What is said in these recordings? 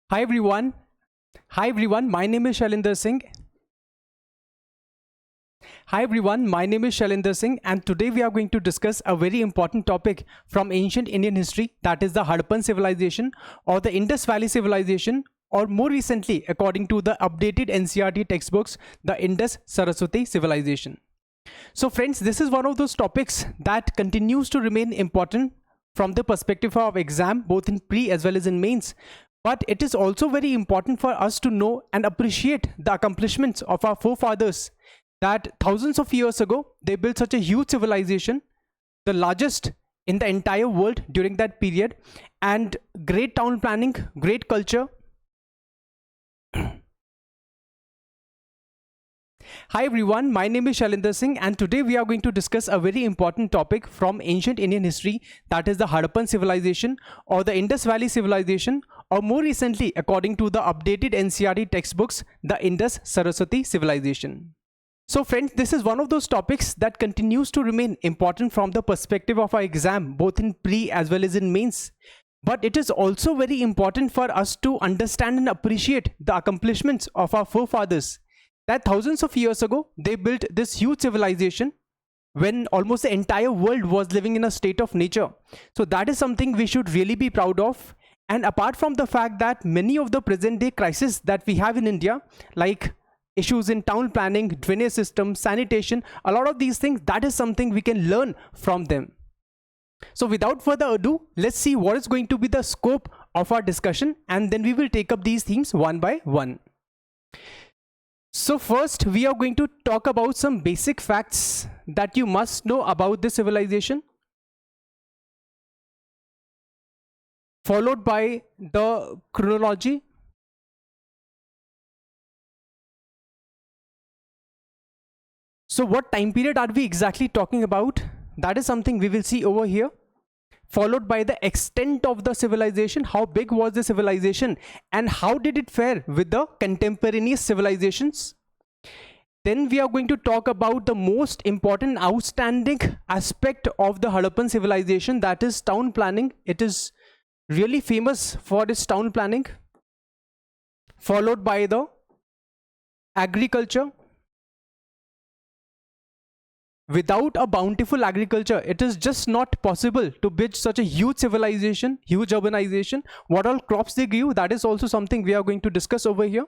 Hi everyone. Hi everyone. My name is Shalinder Singh. Hi everyone. My name is Shalinder Singh, and today we are going to discuss a very important topic from ancient Indian history, that is the Harappan civilization or the Indus Valley Civilization, or more recently, according to the updated NCERT textbooks, the Indus Saraswati Civilization. So friends, this is one of those topics that continues to remain important from the perspective of exam, both in pre as well as in mains. But it is also very important for us to know and appreciate the accomplishments of our forefathers, that thousands of years ago, they built such a huge civilization, the largest in the entire world during that period, and great town planning, great culture. Hi everyone, my name is Shalinder Singh, and today we are going to discuss a very important topic from ancient Indian history, that is the Harappan civilization or the Indus Valley Civilization, or more recently, according to the updated NCERT textbooks, the Indus Saraswati Civilization. So friends, this is one of those topics that continues to remain important from the perspective of our exam, both in pre as well as in mains. But it is also very important for us to understand and appreciate the accomplishments of our forefathers, that thousands of years ago, they built this huge civilization when almost the entire world was living in a state of nature. So that is something we should really be proud of. And apart from the fact that many of the present day crises that we have in India, like issues in town planning, drainage system, sanitation, a lot of these things, that is something we can learn from them. So without further ado, let's see what is going to be the scope of our discussion, and then we will take up these themes one by one. So first, we are going to talk about some basic facts that you must know about this civilization, followed by the chronology, so what time period are we exactly talking about? That is something we will see over here, followed by the extent of the civilization, how big was the civilization and how did it fare with the contemporaneous civilizations. Then we are going to talk about the most important outstanding aspect of the Harappan civilization, that is town planning. It is really famous for its town planning, followed by the agriculture. Without a bountiful agriculture, it is just not possible to build such a huge civilization, huge urbanization. What all crops they grew, that is also something we are going to discuss over here.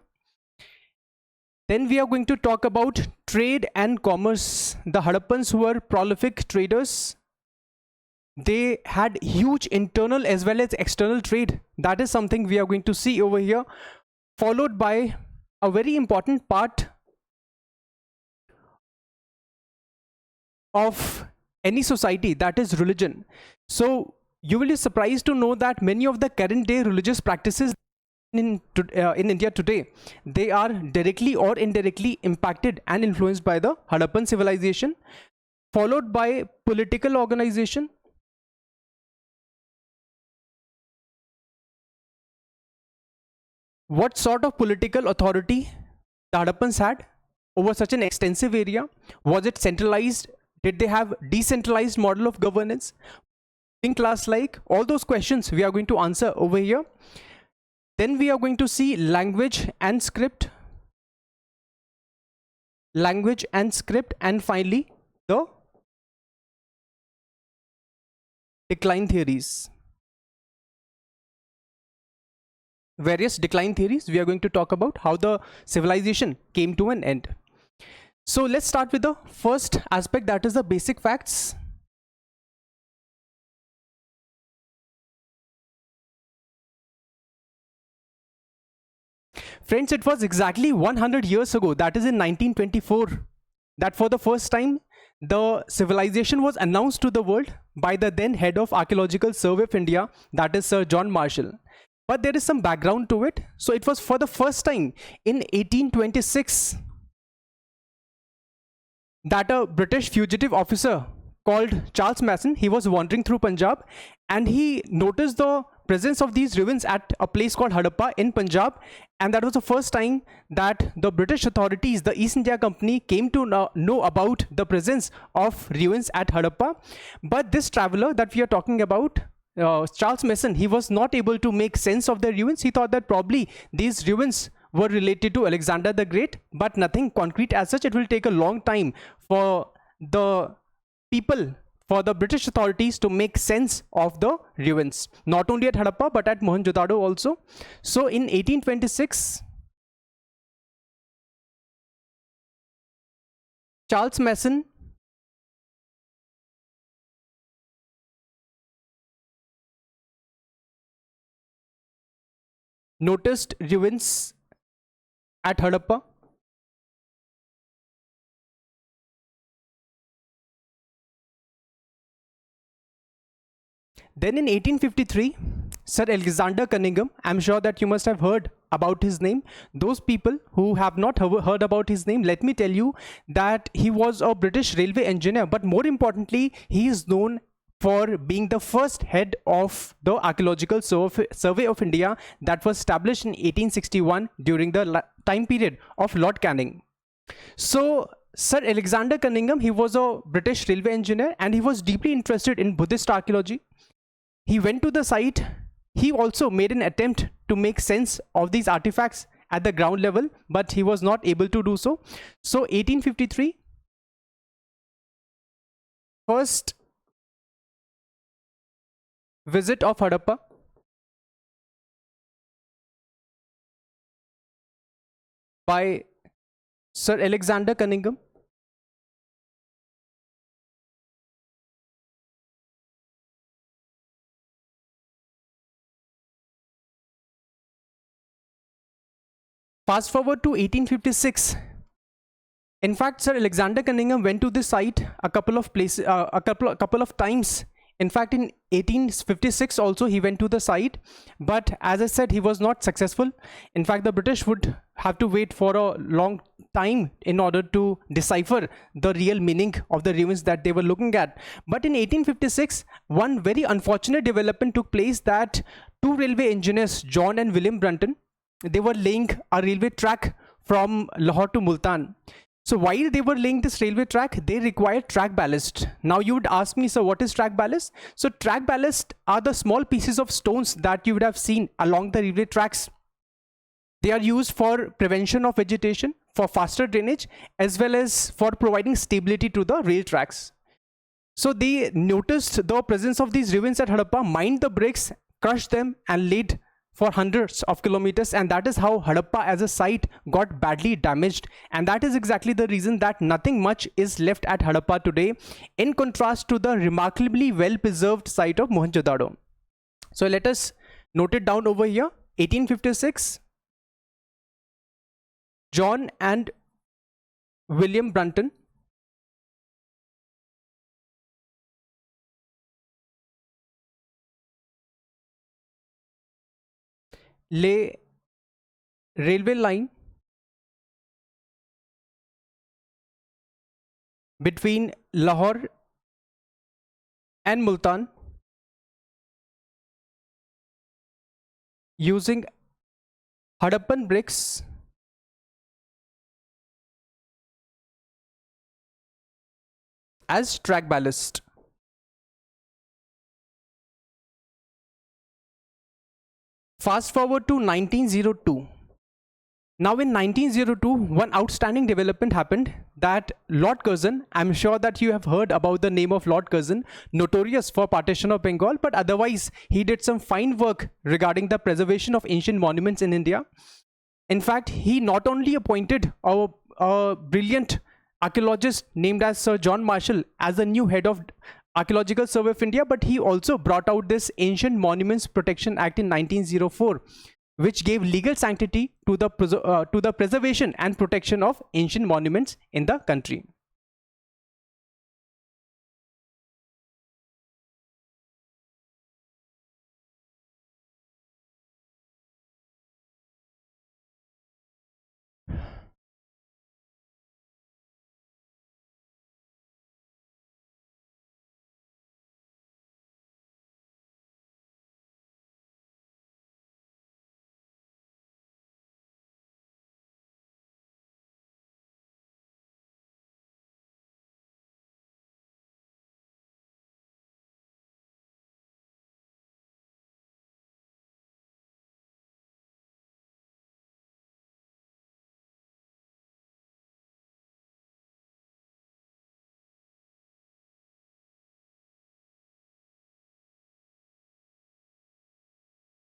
Then we are going to talk about trade and commerce. The Harappans were prolific traders. They had huge internal as well as external trade. That is something we are going to see over here, followed by a very important part of any society, that is religion. So you will be surprised to know that many of the current day religious practices in India today, they are directly or indirectly impacted and influenced by the Harappan civilization, followed by political organization. What sort of political authority the Harappans had over such an extensive area? Was it centralized? Did they have decentralized model of governance? Class like? All those questions we are going to answer over here. Then we are going to see language and script. Language and script, and finally the decline theories. Various decline theories, we are going to talk about how the civilization came to an end. So let's start with the first aspect, that is the basic facts. Friends, it was exactly 100 years ago, that is in 1924, that for the first time the civilization was announced to the world by the then head of Archaeological Survey of India, that is Sir John Marshall. But there is some background to it. So it was for the first time in 1826 that a British fugitive officer called Charles Mason, he was wandering through Punjab and he noticed the presence of these ruins at a place called Harappa in Punjab, and that was the first time that the British authorities, the East India Company, came to know about the presence of ruins at Harappa. But this traveler that we are talking about, Charles Mason, he was not able to make sense of the ruins. He thought that probably these ruins were related to Alexander the Great, but nothing concrete as such. It will take a long time for the people, for the British authorities to make sense of the ruins, not only at Harappa but at Mohenjo-daro also. So in 1826, Charles Mason noticed ruins at Harappa. Then in 1853, Sir Alexander Cunningham, I'm sure that you must have heard about his name. Those people who have not heard about his name, let me tell you that he was a British railway engineer, but more importantly, he is known for being the first head of the Archaeological Survey of India that was established in 1861 during the time period of Lord Canning. So Sir Alexander Cunningham, he was a British railway engineer and he was deeply interested in Buddhist archaeology. He went to the site. He also made an attempt to make sense of these artifacts at the ground level, but he was not able to do so. So 1853, first visit of Harappa. By Sir Alexander Cunningham. Fast forward to 1856. In fact, Sir Alexander Cunningham went to this site a couple of places, a couple of times. In fact, in 1856 also he went to the site, but as I said, he was not successful. In fact, the British would have to wait for a long time in order to decipher the real meaning of the ruins that they were looking at. But in 1856, one very unfortunate development took place, that two railway engineers, John and William Brunton, they were laying a railway track from Lahore to Multan. So while they were laying this railway track, they required track ballast. Now you would ask me, so what is track ballast? So track ballast are the small pieces of stones that you would have seen along the railway tracks. They are used for prevention of vegetation, for faster drainage, as well as for providing stability to the rail tracks. So they noticed the presence of these ruins at Harappa, mined the bricks, crushed them and laid for hundreds of kilometers, and that is how Harappa as a site got badly damaged. And that is exactly the reason that nothing much is left at Harappa today, in contrast to the remarkably well preserved site of Mohenjo-daro. So let us note it down over here. 1856, John and William Brunton lay railway line between Lahore and Multan using Harappan bricks as track ballast. Fast forward to 1902. Now in 1902, one outstanding development happened, that Lord Curzon, I'm sure that you have heard about the name of Lord Curzon, notorious for partition of Bengal, but otherwise he did some fine work regarding the preservation of ancient monuments in India. In fact, he not only appointed a brilliant archaeologist named as Sir John Marshall as the new head of Archaeological Survey of India, but he also brought out this Ancient Monuments Protection Act in 1904, which gave legal sanctity to the preservation and protection of ancient monuments in the country.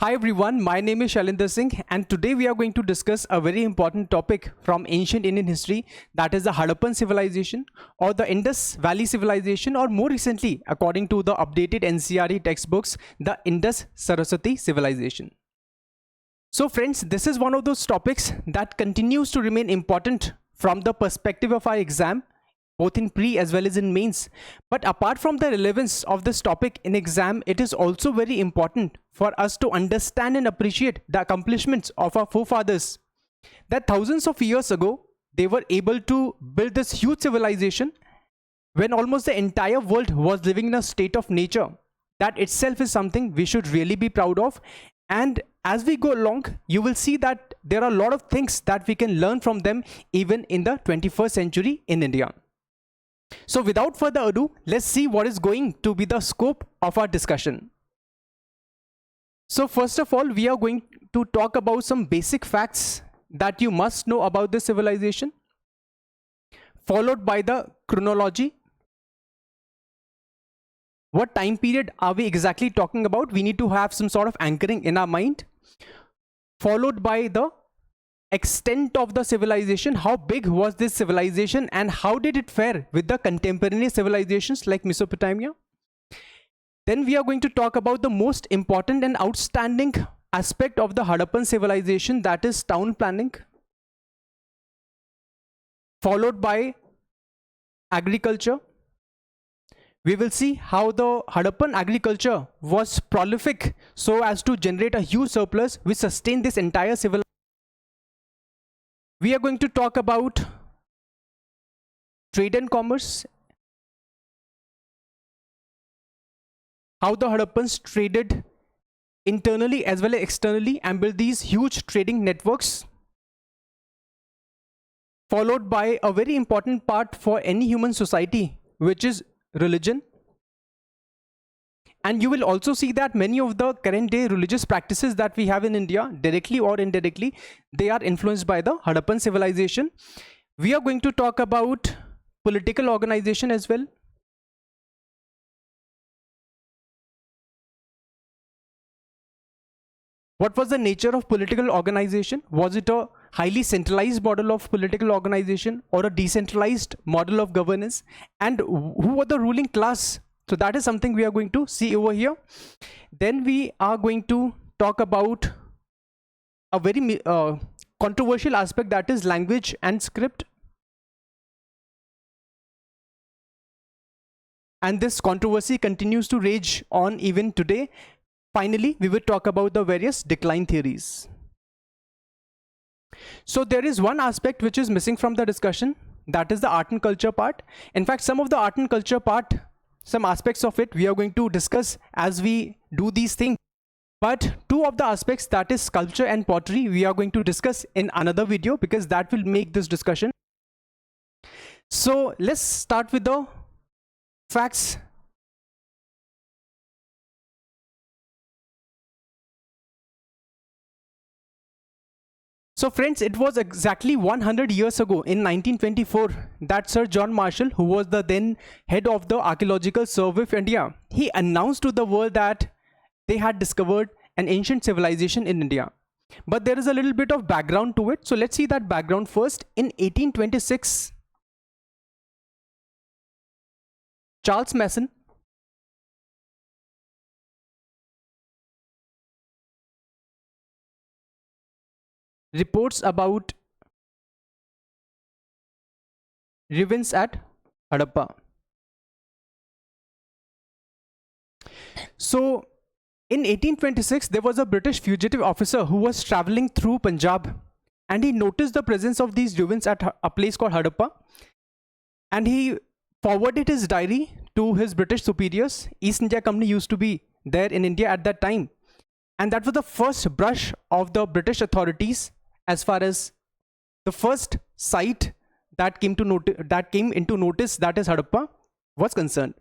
Hi everyone, my name is Shailendra Singh and today we are going to discuss a very important topic from ancient Indian history, that is the Harappan civilization or the Indus Valley Civilization, or more recently, according to the updated NCRE textbooks, the Indus Saraswati Civilization. So friends, this is one of those topics that continues to remain important from the perspective of our exam, both in pre as well as in mains. But apart from the relevance of this topic in exam, it is also very important for us to understand and appreciate the accomplishments of our forefathers, that thousands of years ago they were able to build this huge civilization when almost the entire world was living in a state of nature. That itself is something we should really be proud of. And as we go along, you will see that there are a lot of things that we can learn from them even in the 21st century in India. So without further ado, let's see what is going to be the scope of our discussion. So first of all, we are going to talk about some basic facts that you must know about this civilization, followed by the chronology. What time period are we exactly talking about? We need to have some sort of anchoring in our mind, followed by the extent of the civilization. How big was this civilization and how did it fare with the contemporary civilizations like Mesopotamia? Then we are going to talk about the most important and outstanding aspect of the Harappan civilization, that is town planning, followed by agriculture. We will see how the Harappan agriculture was prolific so as to generate a huge surplus which sustained this entire civilization. We are going to talk about trade and commerce, how the Harappans traded internally as well as externally and built these huge trading networks, followed by a very important part for any human society, which is religion. And you will also see that many of the current day religious practices that we have in India, directly or indirectly, they are influenced by the Harappan civilization. We are going to talk about political organization as well. What was the nature of political organization? Was it a highly centralized model of political organization or a decentralized model of governance? And who were the ruling class? So that is something we are going to see over here. Then we are going to talk about a very controversial aspect, that is language and script. And this controversy continues to rage on even today. Finally, we will talk about the various decline theories. So there is one aspect which is missing from the discussion, that is the art and culture part. In fact, some of the art and culture part, some aspects of it we are going to discuss as we do these things. But two of the aspects, that is sculpture and pottery, we are going to discuss in another video because that will make this discussion. So let's start with the facts. So friends, it was exactly 100 years ago in 1924 that Sir John Marshall, who was the then head of the Archaeological Survey of India, he announced to the world that they had discovered an ancient civilization in India. But there is a little bit of background to it. So let's see that background first. In 1826, Charles Mason reports about ruins at Harappa. So in 1826, there was a British fugitive officer who was traveling through Punjab and he noticed the presence of these ruins at a place called Harappa, and he forwarded his diary to his British superiors. East India Company used to be there in India at that time, and that was the first brush of the British authorities as far as the first site that came into notice, that is Harappa, was concerned.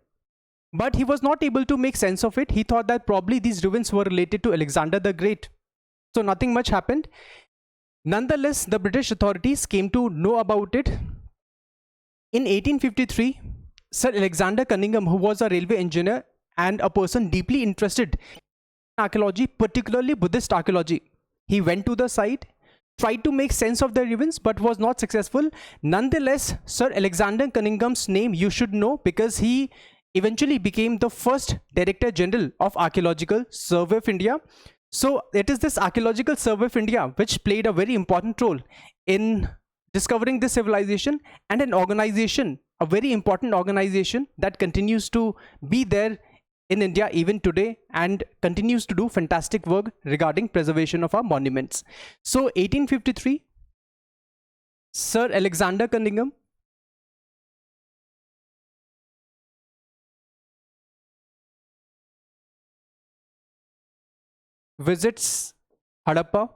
But he was not able to make sense of it. He thought that probably these ruins were related to Alexander the Great. So nothing much happened. Nonetheless, the British authorities came to know about it. In 1853, Sir Alexander Cunningham, who was a railway engineer and a person deeply interested archaeology, particularly Buddhist archaeology. He went to the site, tried to make sense of the events, but was not successful. Nonetheless, Sir Alexander Cunningham's name you should know, because he eventually became the first Director General of Archaeological Survey of India. So it is this Archaeological Survey of India which played a very important role in discovering this civilization, and an organization, a very important organization that continues to be there in India even today and continues to do fantastic work regarding preservation of our monuments. So 1853, Sir Alexander Cunningham visits Harappa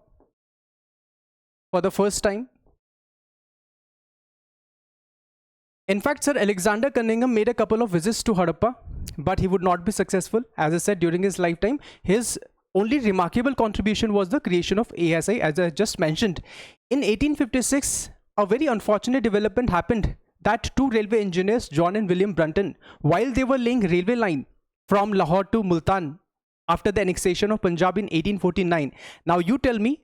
for the first time. In fact, Sir Alexander Cunningham made a couple of visits to Harappa, but he would not be successful. As I said, during his lifetime, his only remarkable contribution was the creation of ASI, as I just mentioned. In 1856, a very unfortunate development happened that two railway engineers, John and William Brunton, while they were laying railway line from Lahore to Multan after the annexation of Punjab in 1849. Now you tell me,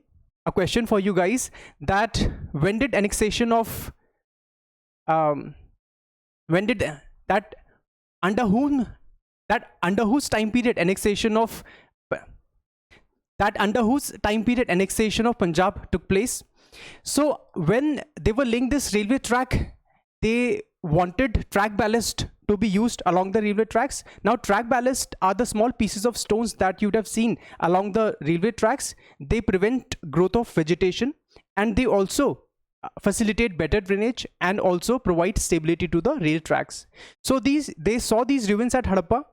a question for you guys, that when did annexation of when did that under whose time period annexation of Punjab took place? So when they were laying this railway track, they wanted track ballast to be used along the railway tracks. Now track ballast are the small pieces of stones that you would have seen along the railway tracks. They prevent growth of vegetation, and they also facilitate better drainage and also provide stability to the rail tracks. So they saw these ruins at Harappa,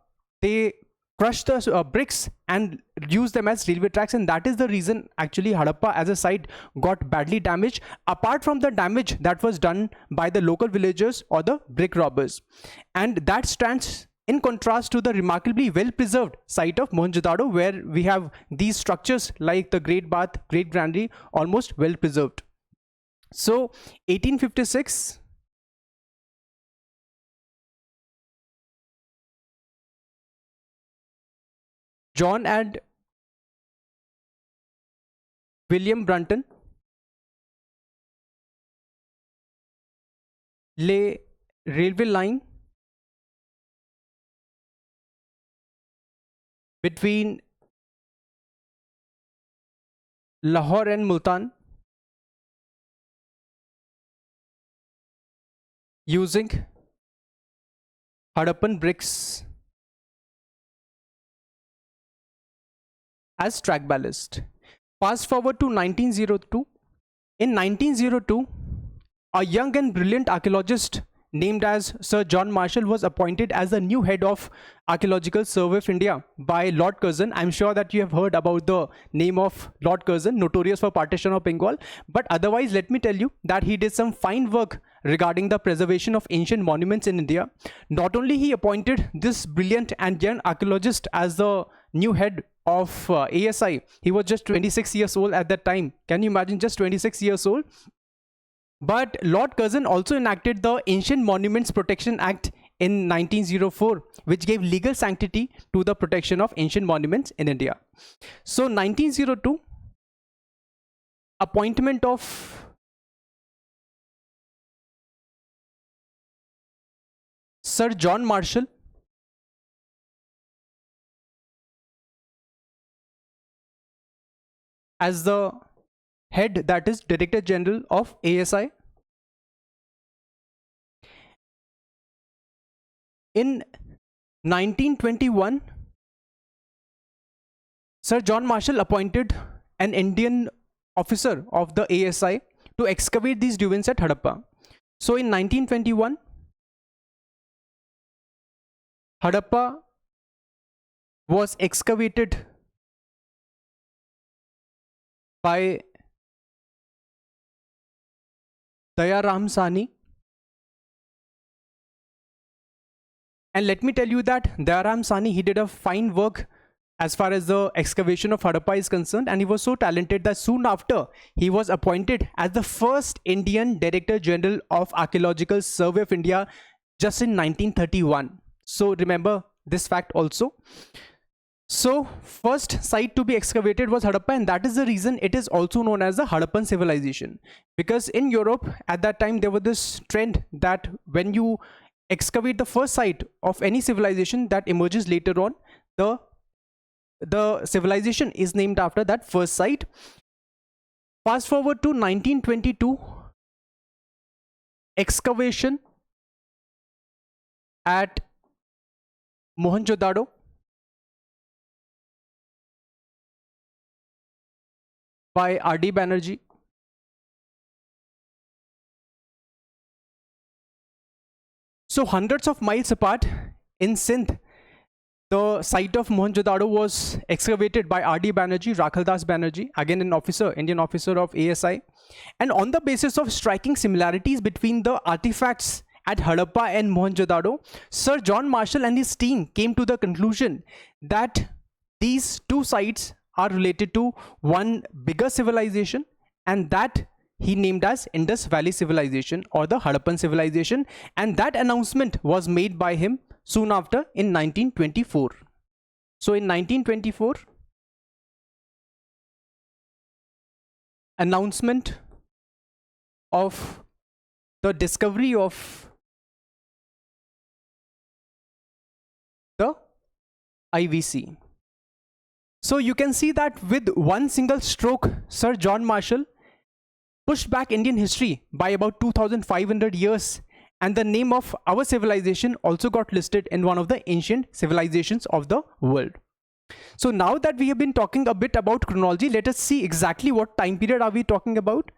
they crushed the bricks and used them as railway tracks, and that is the reason actually Harappa as a site got badly damaged, apart from the damage that was done by the local villagers or the brick robbers. And that stands in contrast to the remarkably well preserved site of Mohenjo-daro, where we have these structures like the Great Bath, Great Granary, almost well preserved. So 1856, John and William Brunton lay railway line between Lahore and Multan using Harappan bricks as track ballast. Fast forward to 1902. In 1902, a young and brilliant archaeologist named as Sir John Marshall was appointed as the new head of Archaeological Survey of India by Lord Curzon. I'm sure that you have heard about the name of Lord Curzon, notorious for partition of Bengal. But otherwise, let me tell you that he did some fine work regarding the preservation of ancient monuments in India. Not only he appointed this brilliant and young archaeologist as the new head of ASI, he was just 26 years old at that time. Can you imagine, just 26 years old? But Lord Curzon also enacted the Ancient Monuments Protection Act in 1904, which gave legal sanctity to the protection of ancient monuments in India. So 1902, appointment of Sir John Marshall as the head, that is Director General of ASI. In 1921, Sir John Marshall appointed an Indian officer of the ASI to excavate these ruins at Harappa. So in 1921, Harappa was excavated by Dayaram Sani, and let me tell you that Dayaram Sani, he did a fine work as far as the excavation of Harappa is concerned, and he was so talented that soon after he was appointed as the first Indian Director General of Archaeological Survey of India just in 1931. So remember this fact also. So first site to be excavated was Harappa, and that is the reason it is also known as the Harappan civilization, because in Europe at that time there was this trend that when you excavate the first site of any civilization that emerges later on, the civilization is named after that first site. Fast forward to 1922, excavation at Mohenjo-daro by R.D. Banerjee. So hundreds of miles apart in Sindh, the site of Mohenjo-daro was excavated by R.D. Banerjee, Rakhaldas Banerjee, again an officer, Indian officer of ASI. And on the basis of striking similarities between the artifacts at Harappa and Mohenjo-daro, Sir John Marshall and his team came to the conclusion that these two sites are related to one bigger civilization, and that he named as Indus Valley Civilization or the Harappan Civilization, and that announcement was made by him soon after in 1924. So in 1924, announcement of the discovery of the IVC. So you can see that with one single stroke, Sir John Marshall pushed back Indian history by about 2500 years, and the name of our civilization also got listed in one of the ancient civilizations of the world. So now that we have been talking a bit about chronology, let us see exactly what time period are we talking about.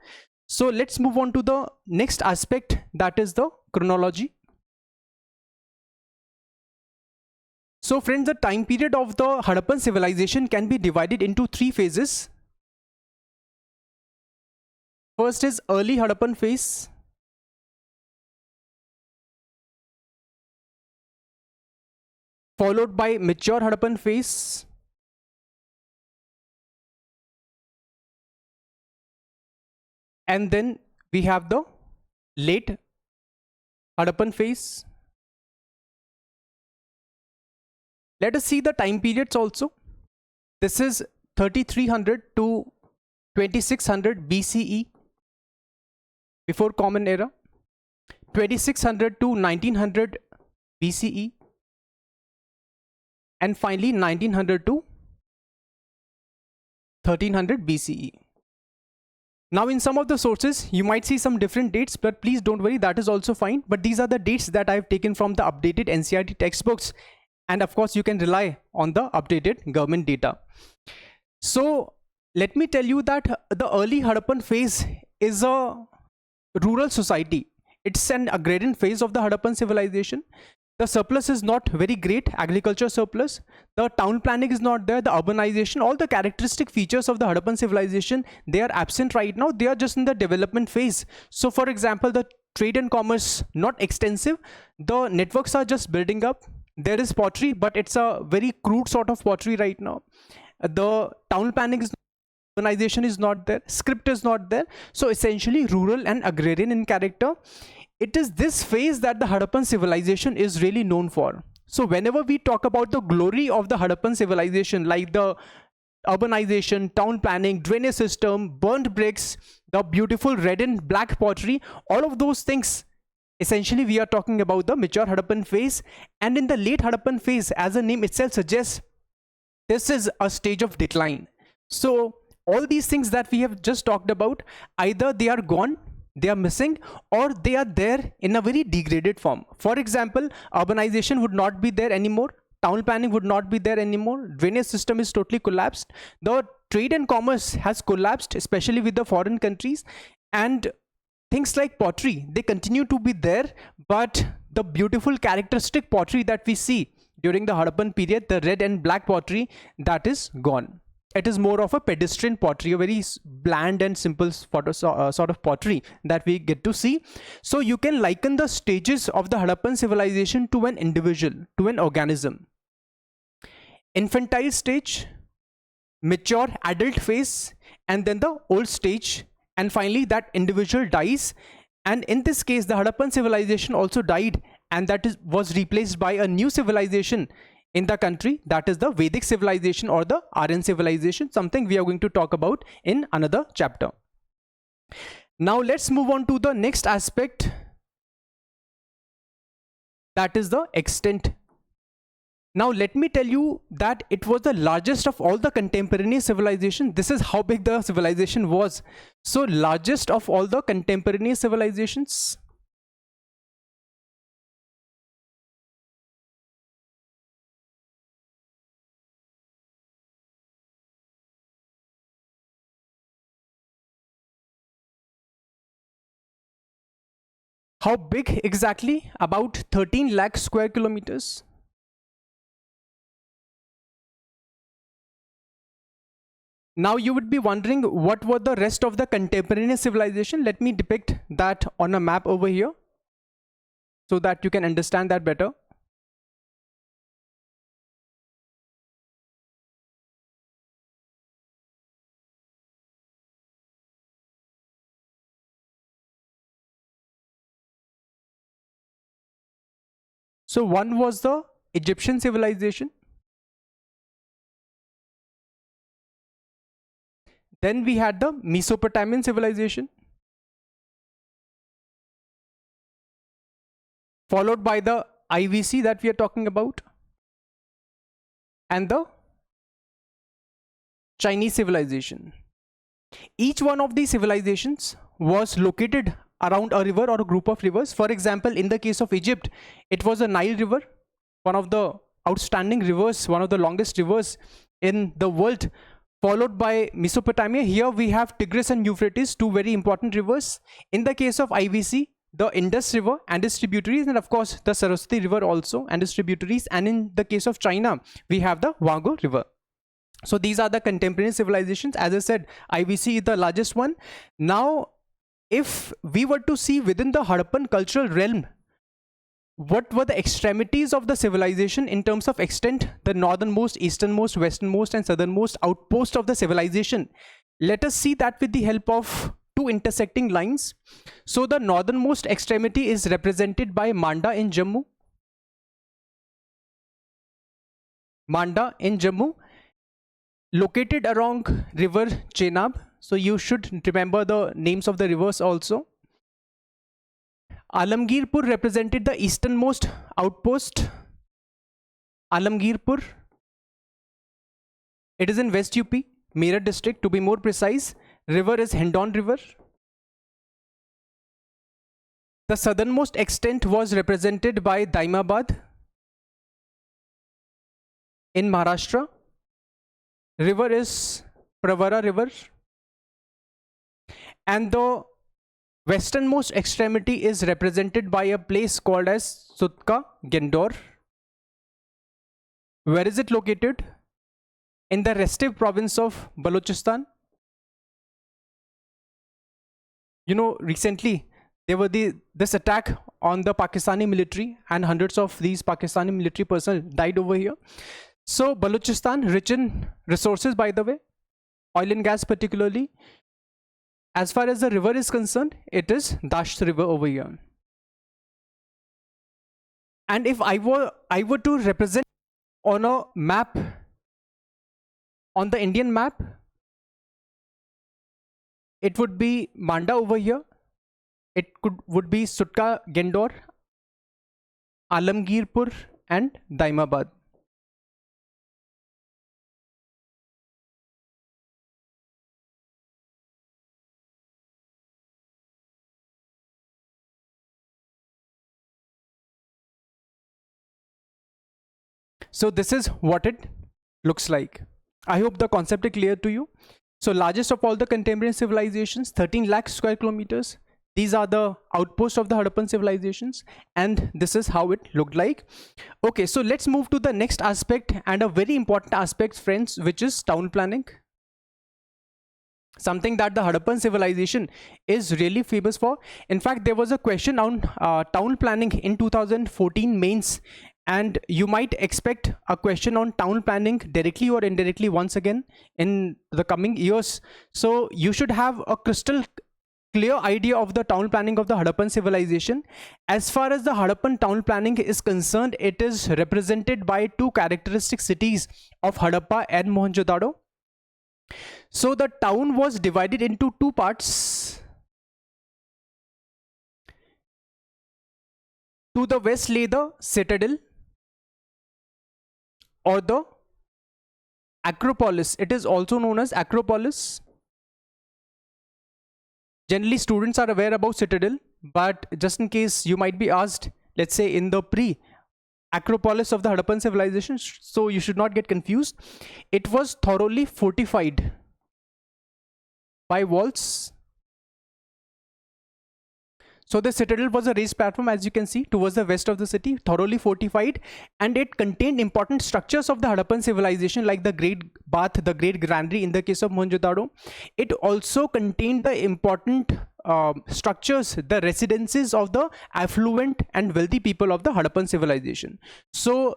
So let's move on to the next aspect, that is the chronology. So friends, the time period of the Harappan civilization can be divided into three phases. First is early Harappan phase, followed by mature Harappan phase, and then we have the late Harappan phase. Let us see the time periods also. This is 3300 to 2600 BCE, before Common Era, 2600 to 1900 BCE, and finally 1900 to 1300 BCE. Now in some of the sources you might see some different dates, but please don't worry, that is also fine. But these are the dates that I've taken from the updated NCERT textbooks, and of course you can rely on the updated government data. So let me tell you that the early Harappan phase is a rural society. It's an agrarian phase of the Harappan civilization. The surplus is not very great, agriculture surplus. The town planning is not there, the urbanization, all the characteristic features of the Harappan civilization, they are absent right now. They are just in the development phase. So for example, the trade and commerce, not extensive. The networks are just building up. There is pottery, but it's a very crude sort of pottery right now. The town planning is, urbanization is not there, script is not there. So essentially rural and agrarian in character. It is this phase that the Harappan civilization is really known for. So whenever we talk about the glory of the Harappan civilization, like the urbanization, town planning, drainage system, burnt bricks, the beautiful red and black pottery, all of those things, essentially we are talking about the mature Harappan phase. And in the late Harappan phase, as the name itself suggests, this is a stage of decline. So all these things that we have just talked about, either they are gone, they are missing, or they are there in a very degraded form. For example, urbanization would not be there anymore, town planning would not be there anymore, drainage system is totally collapsed, the trade and commerce has collapsed, especially with the foreign countries, and things like pottery, they continue to be there, but the beautiful characteristic pottery that we see during the Harappan period, the red and black pottery, that is gone. It is more of a pedestrian pottery, a very bland and simple sort of pottery that we get to see. So you can liken the stages of the Harappan civilization to an individual, to an organism. Infantile stage, mature adult phase, and then the old stage, and finally that individual dies. And in this case, the Harappan civilization also died, and that was replaced by a new civilization in the country, that is the Vedic civilization or the Aryan civilization, something we are going to talk about in another chapter. Now let's move on to the next aspect, that is the extent. Now let me tell you that it was the largest of all the contemporaneous civilization. This is how big the civilization was. So largest of all the contemporaneous civilizations. How big exactly? About 13 lakh square kilometers. Now you would be wondering what were the rest of the contemporaneous civilization. Let me depict that on a map over here so that you can understand that better. So one was the Egyptian civilization. Then we had the Mesopotamian civilization, followed by the IVC that we are talking about, and the Chinese civilization. Each one of these civilizations was located around a river or a group of rivers. For example, in the case of Egypt, it was a Nile river, one of the outstanding rivers, one of the longest rivers in the world. Followed by Mesopotamia, here we have Tigris and Euphrates, two very important rivers. In the case of IVC, the Indus River and its tributaries, and of course the Saraswati River also and its tributaries. And in the case of China, we have the Wango River. So these are the contemporary civilizations. As I said, IVC is the largest one. Now, if we were to see within the Harappan cultural realm, what were the extremities of the civilization in terms of extent, the northernmost, easternmost, westernmost and southernmost outpost of the civilization? Let us see that with the help of two intersecting lines. So the northernmost extremity is represented by Manda in Jammu. Manda in Jammu, located along river Chenab. So you should remember the names of the rivers also. Alamgirpur represented the easternmost outpost. Alamgirpur. It is in West UP, Meerut district to be more precise. River is Hendon River. The southernmost extent was represented by Daimabad in Maharashtra. River is Pravara River. And the westernmost extremity is represented by a place called as Sutka Gendor. Where is it located? In the restive province of Balochistan. You know, recently there were this attack on the Pakistani military, and hundreds of these Pakistani military personnel died over here. So Balochistan, rich in resources, by the way, oil and gas particularly. As far as the river is concerned, it is Dasht River over here. And if I were to represent on a map, on the Indian map, it would be Manda over here. It would be Sutka Gendor, Alamgirpur and Daimabad. So this is what it looks like. I hope the concept is clear to you. So largest of all the contemporary civilizations, 13 lakh square kilometers. These are the outposts of the Harappan civilizations, and this is how it looked like. Okay, so let's move to the next aspect, and a very important aspect, friends, which is town planning. Something that the Harappan civilization is really famous for. In fact, there was a question on town planning in 2014 mains, and you might expect a question on town planning directly or indirectly once again in the coming years. So you should have a crystal clear idea of the town planning of the Harappan civilization. As far as the Harappan town planning is concerned, it is represented by two characteristic cities of Harappa and Mohenjo-daro. So the town was divided into two parts. To the west lay the citadel or the Acropolis. It is also known as Acropolis. Generally, students are aware about citadel, but just in case you might be asked, let's say in the Acropolis of the Harappan civilization, so you should not get confused. It was thoroughly fortified by walls. So the citadel was a raised platform, as you can see, towards the west of the city, thoroughly fortified, and it contained important structures of the Harappan civilization like the Great Bath, the Great Granary in the case of Mohenjo-daro. It also contained the important structures, the residences of the affluent and wealthy people of the Harappan civilization. So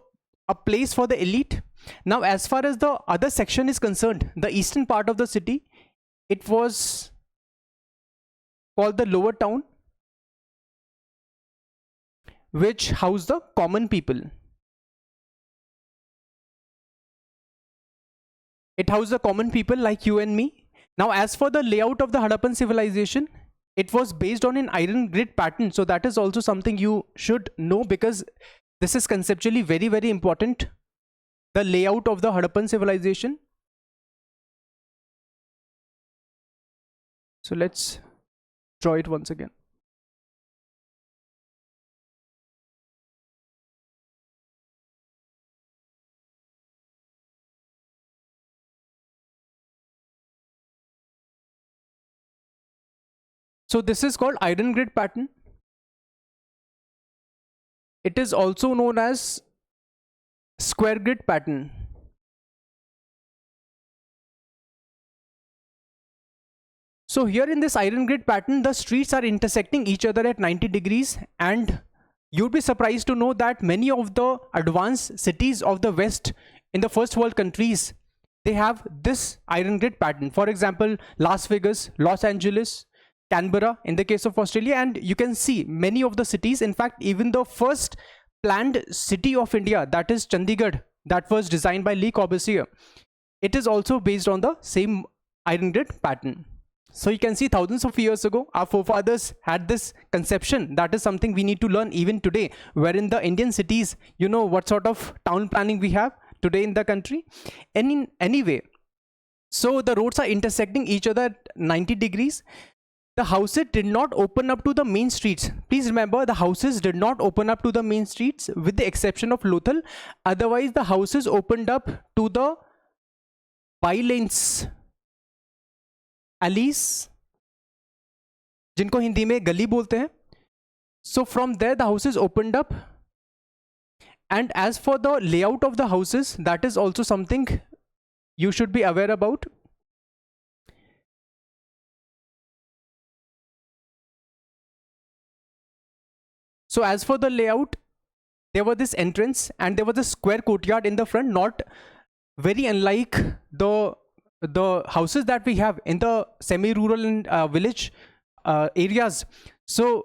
a place for the elite. Now, as far as the other section is concerned, the eastern part of the city, it was called the lower town, which housed the common people. It housed the common people like you and me. Now, as for the layout of the Harappan civilization, it was based on an iron grid pattern. So that is also something you should know, because this is conceptually very, very important. The layout of the Harappan civilization. So let's draw it once again. So this is called iron grid pattern. It is also known as square grid pattern. So here in this iron grid pattern, the streets are intersecting each other at 90 degrees, and you'd be surprised to know that many of the advanced cities of the West in the first world countries, they have this iron grid pattern. For example, Las Vegas, Los Angeles, Canberra in the case of Australia, and you can see many of the cities. In fact, even the first planned city of India, that is Chandigarh, that was designed by Le Corbusier, it is also based on the same iron grid pattern. So you can see thousands of years ago, our forefathers had this conception. That is something we need to learn even today, wherein the Indian cities, you know what sort of town planning we have today in the country. And in any way, so the roads are intersecting each other at 90 degrees. The houses did not open up to the main streets. Please remember, the houses did not open up to the main streets with the exception of Lothal. Otherwise, the houses opened up to the by-lanes, alleys, जिनको हिंदी में गली बोलते हैं. So from there, the houses opened up. And as for the layout of the houses, that is also something you should be aware about. So as for the layout, there was this entrance and there was a square courtyard in the front, not very unlike the houses that we have in the semi-rural and village areas. So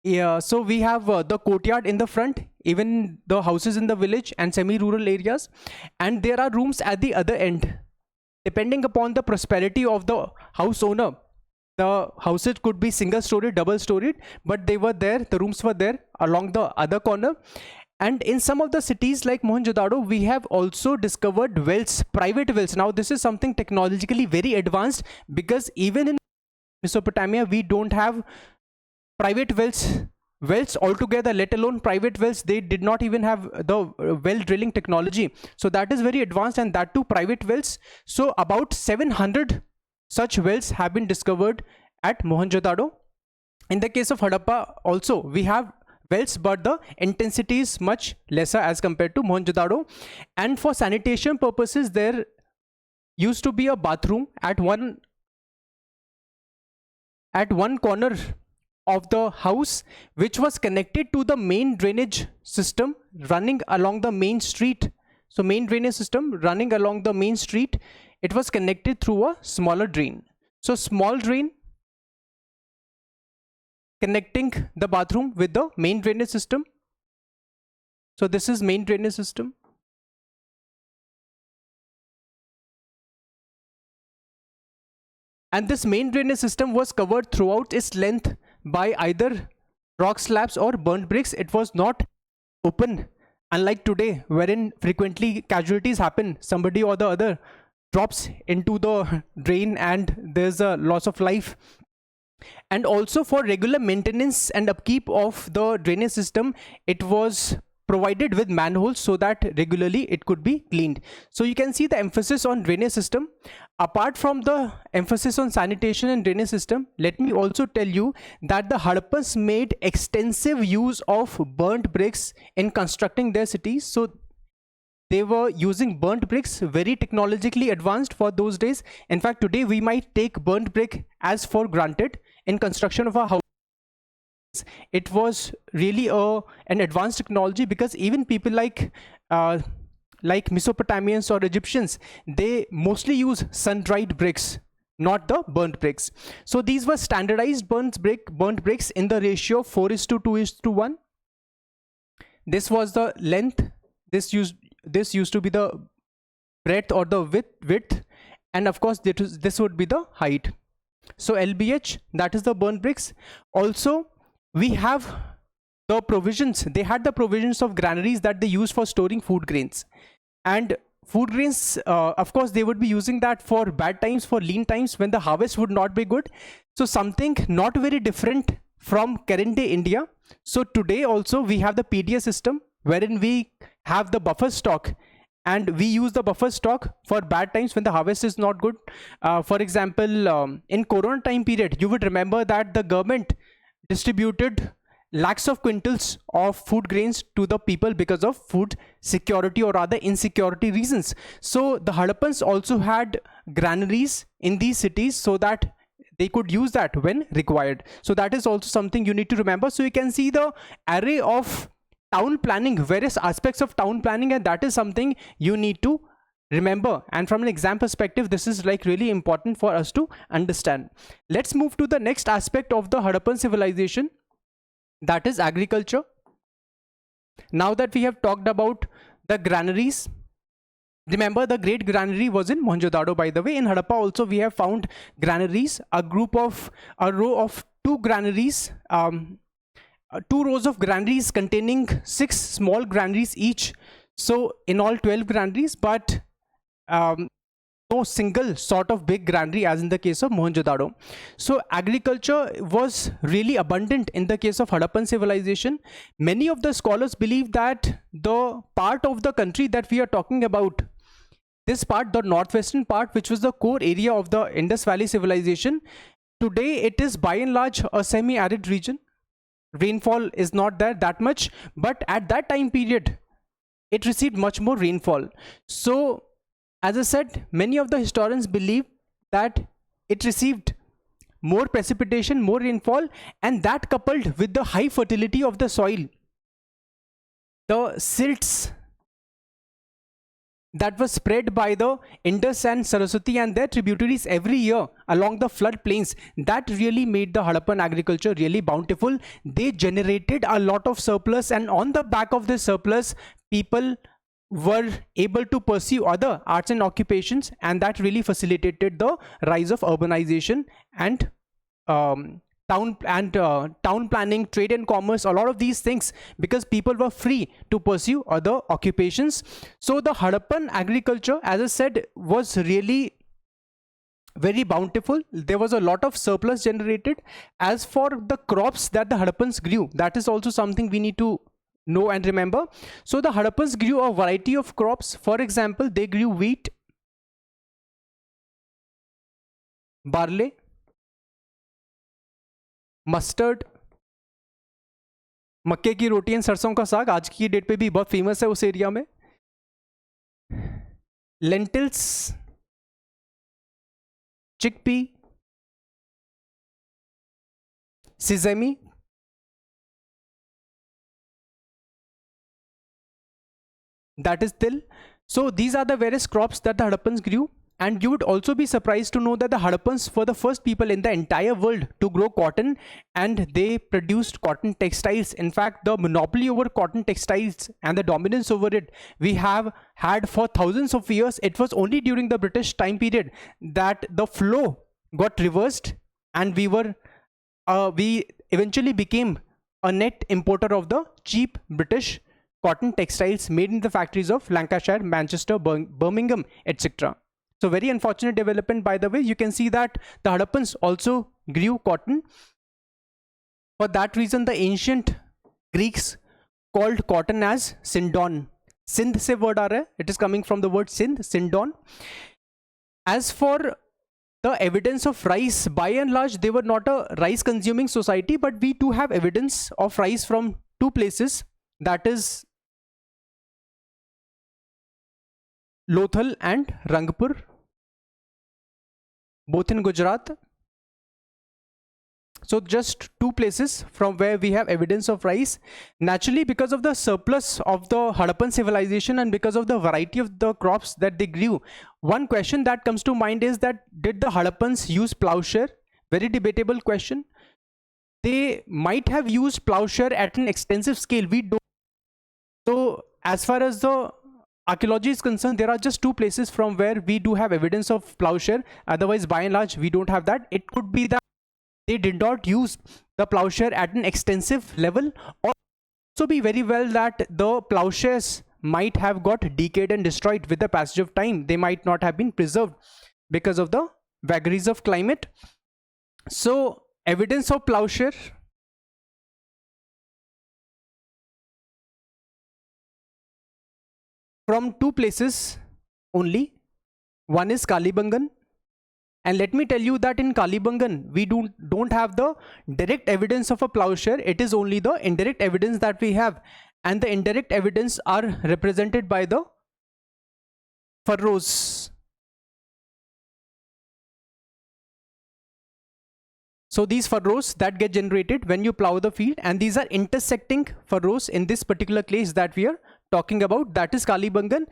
yeah, so we have the courtyard in the front, even the houses in the village and semi-rural areas, and there are rooms at the other end. Depending upon the prosperity of the house owner, the houses could be single-storied, double-storied, but they were there, the rooms were there along the other corner. And in some of the cities like Mohenjo-daro, we have also discovered wells, private wells. Now this is something technologically very advanced, because even in Mesopotamia, we don't have private wells altogether, let alone private wells. They did not even have the well drilling technology. So that is very advanced, and that too private wells. So about 700 such wells have been discovered at Mohenjo-daro. In the case of Harappa also, we have wells, but the intensity is much lesser as compared to Mohenjo-daro. And for sanitation purposes, there used to be a bathroom at one corner of the house, which was connected to the main drainage system running along the main street. So main drainage system running along the main street, it was connected through a smaller drain. So small drain connecting the bathroom with the main drainage system. So this is main drainage system. And this main drainage system was covered throughout its length by either rock slabs or burnt bricks. It was not open, unlike today, wherein frequently casualties happen. Somebody or the other drops into the drain and there's a loss of life. And also for regular maintenance and upkeep of the drainage system, it was provided with manholes so that regularly it could be cleaned. So you can see the emphasis on drainage system. Apart from the emphasis on sanitation and drainage system, let me also tell you that the Hadappans made extensive use of burnt bricks in constructing their cities. So they were using burnt bricks, very technologically advanced for those days. In fact, today we might take burnt brick as for granted in construction of our house. It was really an advanced technology, because even people like Mesopotamians or Egyptians, they mostly use sun-dried bricks, not the burnt bricks. So these were standardized burnt bricks in the ratio of 4:2:1. This was the length. This used to be the breadth or the width, and of course this would be the height. So LBH, that is the burnt bricks. Also, we have the provisions. They had the provisions of granaries that they use for storing food grains. And food grains, of course, they would be using that for bad times, for lean times, when the harvest would not be good. So something not very different from current day India. So today also we have the PDS system, wherein we have the buffer stock, and we use the buffer stock for bad times when the harvest is not good. For example, in Corona time period, you would remember that the government distributed lakhs of quintals of food grains to the people because of food security, or rather insecurity reasons. So the Hadappans also had granaries in these cities so that they could use that when required. So that is also something you need to remember. So you can see the array of town planning, various aspects of town planning, and that is something you need to remember. And from an exam perspective, this is like really important for us to understand. Let's move to the next aspect of the Harappan civilization, that is agriculture. Now that we have talked about the granaries, remember the great granary was in Mohenjo-daro, by the way. In Harappa also we have found granaries, a row of two granaries, 2 rows of granaries containing 6 small granaries each. So in all 12 granaries, but no single sort of big granary as in the case of Mohenjo-daro. So agriculture was really abundant in the case of Harappan civilization. Many of the scholars believe that the part of the country that we are talking about, this part, the northwestern part, which was the core area of the Indus Valley civilization, today it is by and large a semi-arid region. Rainfall is not there that much, but at that time period it received much more rainfall. So as I said, many of the historians believe that it received more precipitation, more rainfall, and that coupled with the high fertility of the soil, the silts that was spread by the Indus and Saraswati and their tributaries every year along the flood plains, that really made the Harappan agriculture really bountiful. They generated a lot of surplus, and on the back of this surplus, people were able to pursue other arts and occupations, and that really facilitated the rise of urbanization and town planning, trade and commerce, a lot of these things, because people were free to pursue other occupations. So the Harappan agriculture, as I said, was really very bountiful. There was a lot of surplus generated. As for the crops that the Hadappans grew, that is also something we need to know and remember. So the Hadappans grew a variety of crops. For example, they grew wheat, barley, mustard, मक्के की रोटी and सरसों का साग आज की date पे भी बहुत फेमस है उस एरिया में, lentils, chickpea, sesame, that is till. So these are the various crops that the Hadappans grew. And you would also be surprised to know that the Hadappans were the first people in the entire world to grow cotton, and they produced cotton textiles. In fact, the monopoly over cotton textiles and the dominance over it we have had for thousands of years. It was only during the British time period that the flow got reversed, and we eventually became a net importer of the cheap British cotton textiles made in the factories of Lancashire, Manchester, Birmingham, etc. So very unfortunate development, by the way. You can see that the Hadappans also grew cotton. For that reason, the ancient Greeks called cotton as Sindon. Sindh se word aa raha hai. It is coming from the word Sindh, Sindon. As for the evidence of rice, by and large, they were not a rice consuming society, but we do have evidence of rice from two places, that is Lothal and Rangpur, both in Gujarat. So just two places from where we have evidence of rice. Naturally, because of the surplus of the Harappan civilization and because of the variety of the crops that they grew, one question that comes to mind is that did the Harappans use plowshare? Very debatable question. They might have used plowshare at an extensive scale. We don't. So as far as the archaeology is concerned, there are just two places from where we do have evidence of plowshare. Otherwise, by and large, we don't have that. It could be that they did not use the plowshare at an extensive level, or also be very well that the plowshares might have got decayed and destroyed with the passage of time. They might not have been preserved because of the vagaries of climate. So evidence of plowshare from two places only. One is Kalibangan, and let me tell you that in Kalibangan we don't have the direct evidence of a plowshare. It is only the indirect evidence that we have, and the indirect evidence are represented by the furrows. So these furrows that get generated when you plow the field, and these are intersecting furrows in this particular place that we are talking about, that is Kalibangan.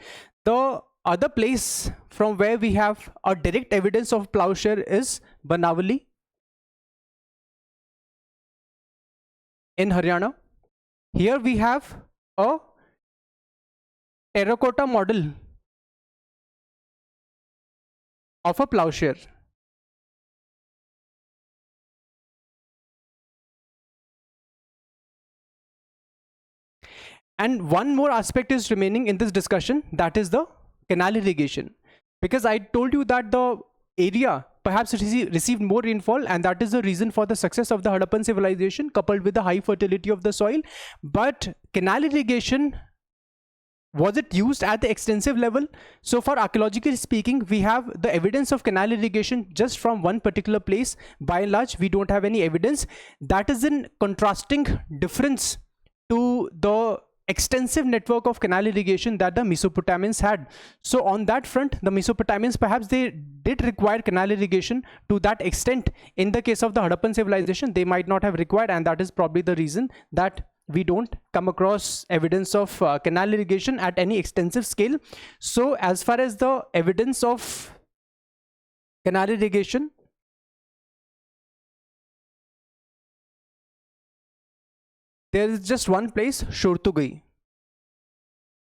The other place from where we have a direct evidence of plowshare is Banavali in Haryana. Here we have a terracotta model of a plowshare. And one more aspect is remaining in this discussion, that is the canal irrigation. Because I told you that the area perhaps received more rainfall, and that is the reason for the success of the Harappan civilization, coupled with the high fertility of the soil. But canal irrigation, was it used at the extensive level? So for archaeologically speaking, we have the evidence of canal irrigation just from one particular place. By and large, we don't have any evidence. That is in contrasting difference to the extensive network of canal irrigation that the Mesopotamians had. So on that front, the Mesopotamians, perhaps they did require canal irrigation to that extent. In the case of the Harappan civilization, they might not have required, and that is probably the reason that we don't come across evidence of canal irrigation at any extensive scale. So as far as the evidence of canal irrigation, there is just one place, Shortugai.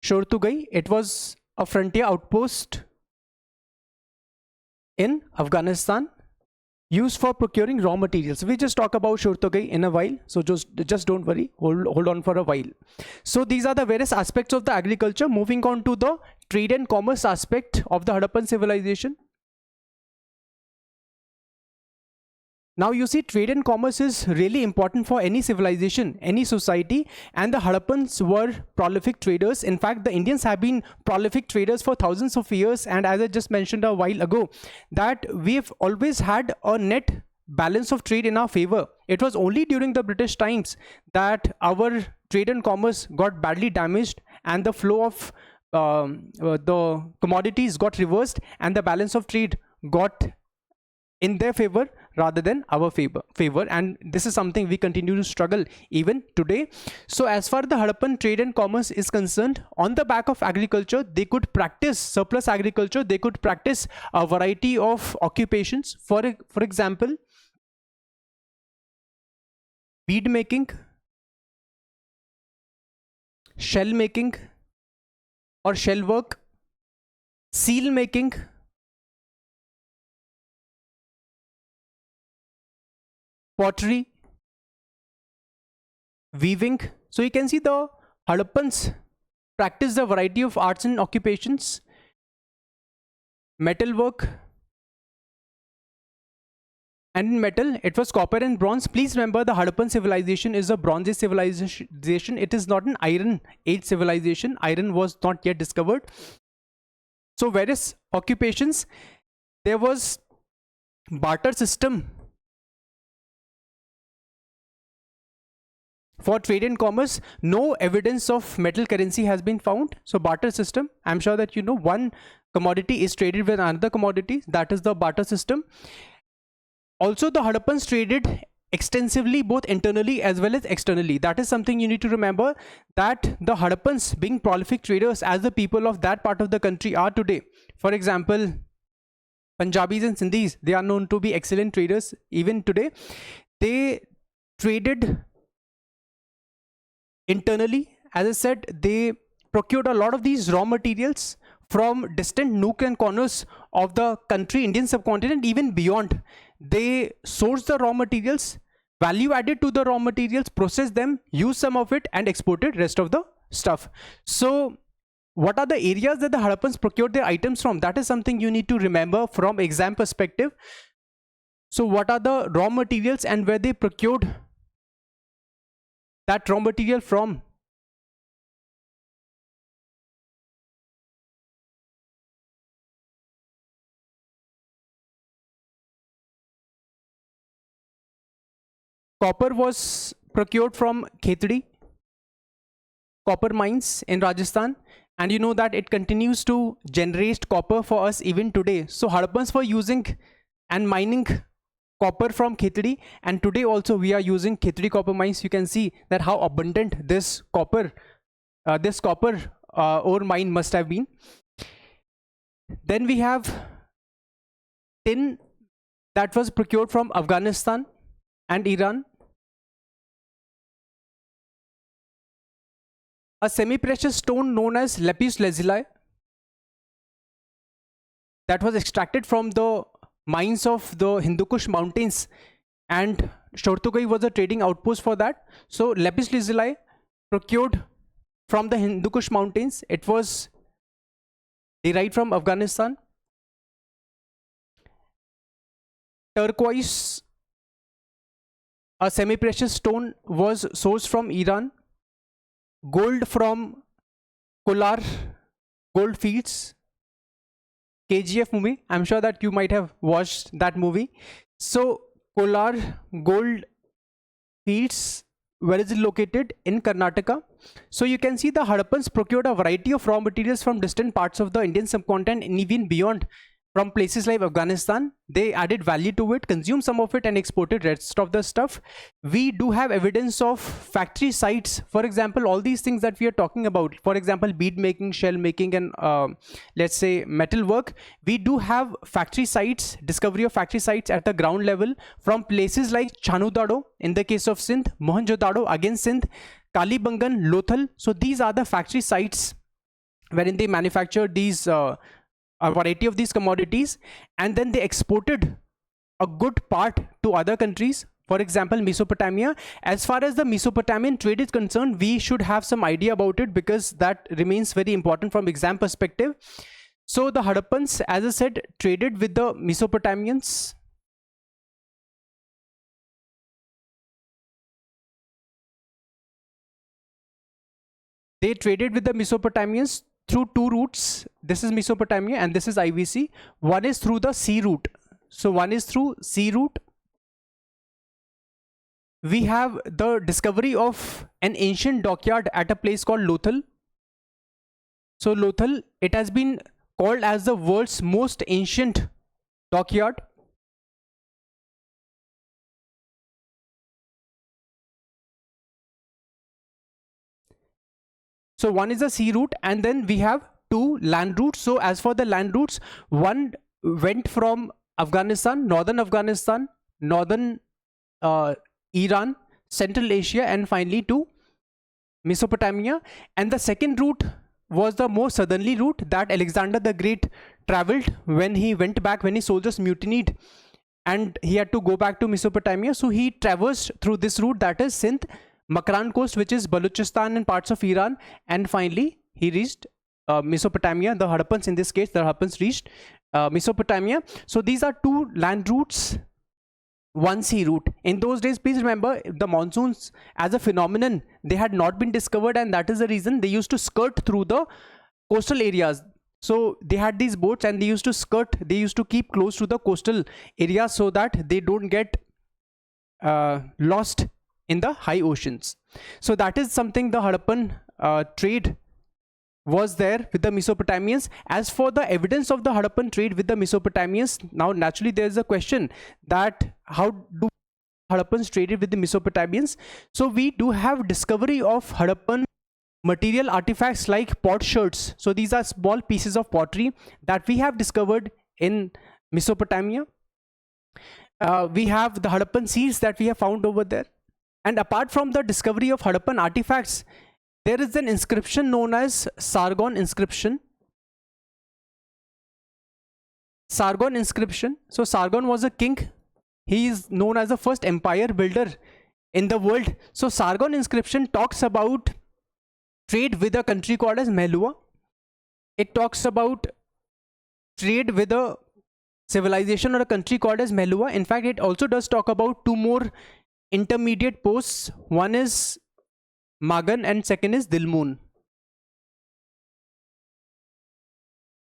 Shortugai, it was a frontier outpost in Afghanistan used for procuring raw materials. We just talk about Shortugai in a while, so just don't worry, hold on for a while. So these are the various aspects of the agriculture. Moving on to the trade and commerce aspect of the Harappan civilization. Now you see, trade and commerce is really important for any civilization, any society, and the Harappans were prolific traders. In fact, the Indians have been prolific traders for thousands of years, and as I just mentioned a while ago, that we've always had a net balance of trade in our favor. It was only during the British times that our trade and commerce got badly damaged, and the flow of the commodities got reversed, and the balance of trade got in their favor. rather than our favor, and this is something we continue to struggle even today. So as far the Harappan trade and commerce is concerned, on the back of agriculture, they could practice surplus agriculture, they could practice a variety of occupations. For example, bead making, shell making or shell work, seal making, pottery, weaving. So you can see the Harappans practice a variety of arts and occupations. Metal work, and in metal it was copper and bronze. Please remember, the Harappan civilization is a bronze age civilization. It is not an iron age civilization. Iron was not yet discovered. So various occupations. There was barter system for trade and commerce. No evidence of metal currency has been found. So barter system, I'm sure that you know, one commodity is traded with another commodity, that is the barter system. Also, the Harappans traded extensively both internally as well as externally. That is something you need to remember, that the Harappans, being prolific traders as the people of that part of the country are today. For example, Punjabis and Sindhis, they are known to be excellent traders even today. They traded internally. As I said, they procured a lot of these raw materials from distant nook and corners of the country, Indian subcontinent, even beyond. They sourced the raw materials, value added to the raw materials, processed them, used some of it, and exported rest of the stuff. So what are the areas that the Harappans procured their items from? That is something you need to remember from exam perspective. So what are the raw materials and where they procured that raw material from? Copper was procured from Khetri copper mines in Rajasthan, and you know that it continues to generate copper for us even today. So Harappans were using and mining copper from Khetri, and today also we are using Khetri copper mines. You can see that how abundant this copper ore mine must have been. Then we have tin that was procured from Afghanistan and Iran. A semi-precious stone known as lapis lazuli that was extracted from the mines of the Hindu Kush mountains, and Shortugai was a trading outpost for that. So lapis lazuli procured from the Hindu Kush mountains, it was derived from Afghanistan. Turquoise, a semi-precious stone, was sourced from Iran. Gold from Kolar gold fields, KGF movie. I'm sure that you might have watched that movie. So Kolar gold fields, where is it located? In Karnataka. So you can see the Harappans procured a variety of raw materials from distant parts of the Indian subcontinent and even beyond, from places like Afghanistan. They added value to it, consumed some of it, and exported rest of the stuff. We do have evidence of factory sites. For example, all these things that we are talking about, for example, bead making, shell making, and let's say metal work, we do have factory sites, discovery of factory sites at the ground level from places like Chanudado in the case of Sindh, Mohenjo-daro again Sindh, Kalibangan, Lothal. So these are the factory sites wherein they manufactured these a variety of these commodities, and then they exported a good part to other countries. For example, Mesopotamia. As far as the Mesopotamian trade is concerned, we should have some idea about it because that remains very important from exam perspective. So the Harappans, as I said, traded with the Mesopotamians. They traded with the Mesopotamians through two routes. This is Mesopotamia and this is IVC. One is through the sea route. So one is through sea route. We have the discovery of an ancient dockyard at a place called Lothal. So Lothal, it has been called as the world's most ancient dockyard. So one is a sea route, and then we have two land routes. So as for the land routes, one went from Afghanistan, northern Iran, Central Asia, and finally to Mesopotamia. And the second route was the more southerly route that Alexander the Great traveled when he went back, when his soldiers mutinied and he had to go back to Mesopotamia. So he traversed through this route, that is Sindh, Makran coast, which is Balochistan and parts of Iran, and finally he reached Mesopotamia. The Harappans, in this case, the Harappans reached Mesopotamia. So these are two land routes, one sea route. In those days, please remember, the monsoons as a phenomenon, they had not been discovered, and that is the reason they used to skirt through the coastal areas. So they had these boats and they used to skirt, they used to keep close to the coastal area so that they don't get lost in the high oceans. So that is something the Harappan trade was there with the Mesopotamians. As for the evidence of the Harappan trade with the Mesopotamians, now naturally there is a question that how do Harappans traded with the Mesopotamians? So we do have discovery of Harappan material artifacts like potsherds. So these are small pieces of pottery that we have discovered in Mesopotamia. We have the Harappan seals that we have found over there. And apart from the discovery of Harappan artifacts, there is an inscription known as Sargon inscription. Sargon inscription. So Sargon was a king. He is known as the first empire builder in the world. So Sargon inscription talks about trade with a country called as Mehlua. It talks about trade with a civilization or a country called as Mehlua. In fact, it also does talk about two more intermediate posts. One is Magan and second is Dilmun.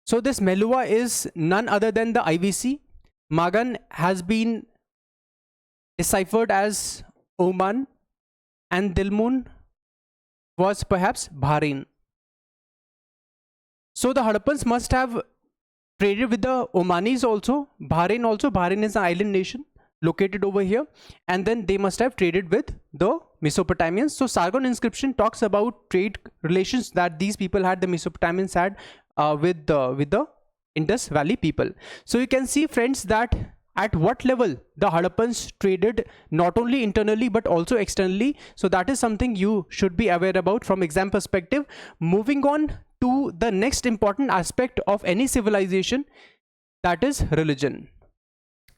So this Mehlua is none other than the IVC. Magan has been deciphered as Oman, and Dilmun was perhaps Bahrain. So the Harappans must have traded with the Omanis also, Bahrain also. Bahrain is an island nation located over here, and then they must have traded with the Mesopotamians. So Sargon inscription talks about trade relations that these people had, the Mesopotamians had with the Indus Valley people. So you can see, friends, that at what level the Harappans traded, not only internally but also externally. So that is something you should be aware about from exam perspective. Moving on to the next important aspect of any civilization, that is religion.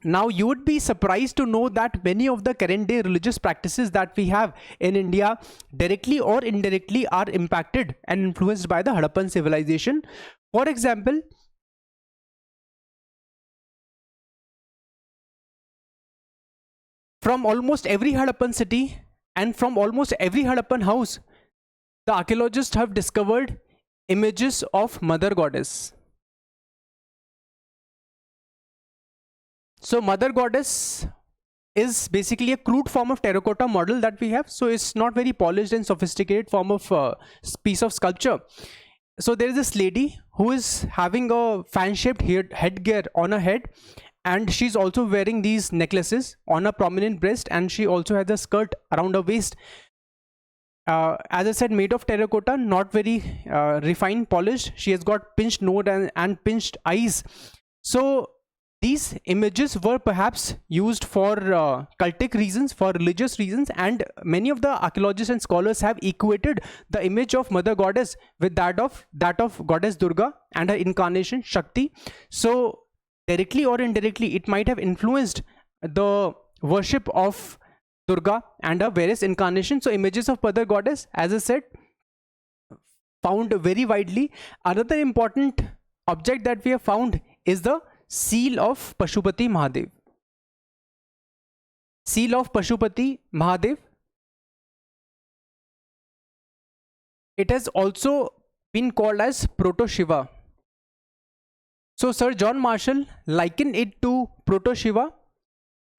Now you would be surprised to know that many of the current day religious practices that we have in India directly or indirectly are impacted and influenced by the Harappan civilization. For example, from almost every Harappan city and from almost every Harappan house, the archaeologists have discovered images of Mother Goddess. So Mother Goddess is basically a crude form of terracotta model that we have. So it's not very polished and sophisticated form of piece of sculpture. So there is this lady who is having a fan-shaped headgear on her head, and she's also wearing these necklaces on a prominent breast, and she also has a skirt around her waist. As I said, made of terracotta, not very refined, polished. She has got pinched nose and pinched eyes. So these images were perhaps used for cultic reasons, for religious reasons, and many of the archaeologists and scholars have equated the image of Mother Goddess with that of Goddess Durga and her incarnation Shakti. So directly or indirectly, it might have influenced the worship of Durga and her various incarnations. So images of Mother Goddess, as I said, found very widely. Another important object that we have found is the seal of Pashupati Mahadev. Seal of Pashupati Mahadev. It has also been called as Proto Shiva. So Sir John Marshall likened it to Proto Shiva,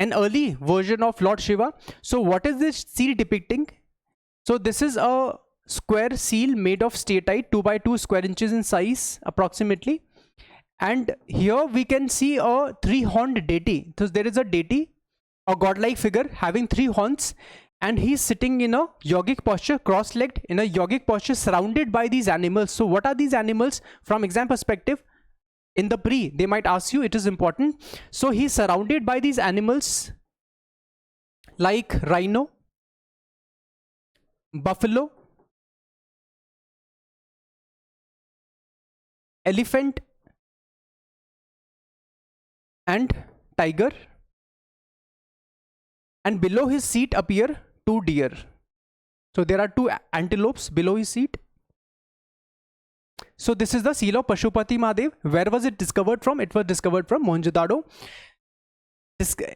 an early version of Lord Shiva. So what is this seal depicting? So this is a square seal made of statite, 2 by 2 square inches in size approximately. And here we can see a 3-horned deity. So there is a deity, a godlike figure having 3 horns, and he's sitting in a yogic posture, cross-legged in a yogic posture, surrounded by these animals. So what are these animals from exam perspective? In the pre, they might ask you, it is important. So he's surrounded by these animals like rhino, buffalo, elephant, and tiger, and below his seat appear two deer. So there are two antelopes below his seat. So this is the seal of Pashupati Mahadev. Where was it discovered from? It was discovered from Mohenjo-daro.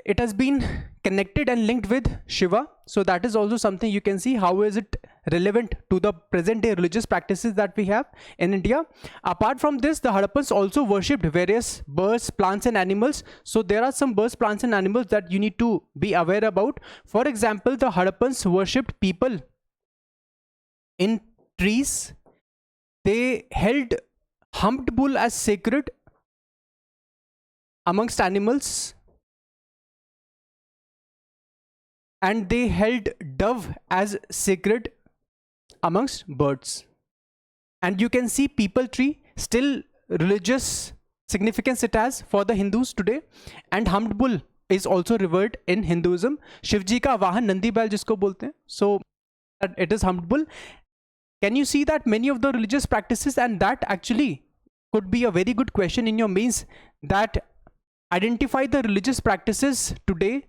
It has been connected and linked with Shiva. So that is also something you can see. How is it relevant to the present day religious practices that we have in India? Apart from this, the Harappans also worshipped various birds, plants and animals. So there are some birds, plants and animals that you need to be aware about. For example, the Harappans worshipped people in trees. They held humped bull as sacred amongst animals, and they held dove as sacred amongst birds. And you can see peepal tree, still religious significance it has for the Hindus today, and humped bull is also revered in Hinduism. Shivji ka vahan Nandi Bail jisko bolte hain, so it is humped bull. Can you see that many of the religious practices, and that actually could be a very good question in your mains, that identify the religious practices today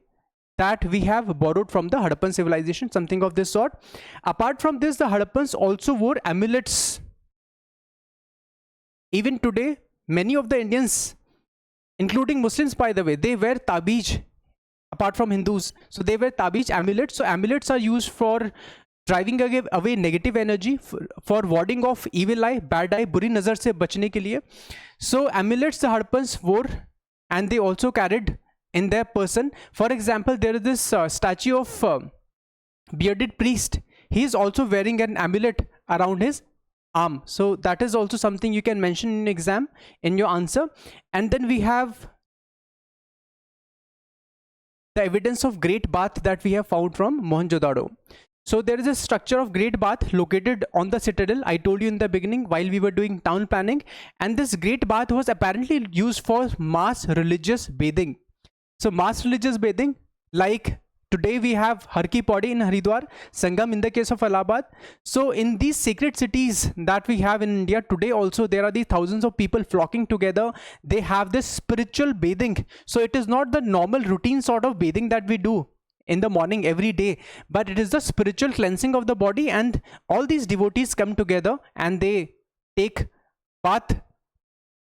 that we have borrowed from the Harappan civilization, something of this sort. Apart from this, the Harappans also wore amulets. Even today, many of the Indians, including Muslims by the way, they wear tabeej, apart from Hindus. So they wear tabeej, amulets. So amulets are used for driving away negative energy, for warding off evil eye, bad eye, buri nazar se bachne ke liye. So amulets the Harappans wore, and they also carried in their person. For example, there is this statue of bearded priest. He is also wearing an amulet around his arm. So that is also something you can mention in exam in your answer. And then we have the evidence of great bath that we have found from Mohenjo-daro. So there is a structure of great bath located on the citadel. I told you in the beginning while we were doing town planning, and this great bath was apparently used for mass religious bathing. So mass religious bathing, like today we have Har Ki Pauri in Haridwar, Sangam in the case of Allahabad. So in these sacred cities that we have in India today also, there are these thousands of people flocking together. They have this spiritual bathing. So it is not the normal routine sort of bathing that we do in the morning every day, but it is the spiritual cleansing of the body, and all these devotees come together and they take bath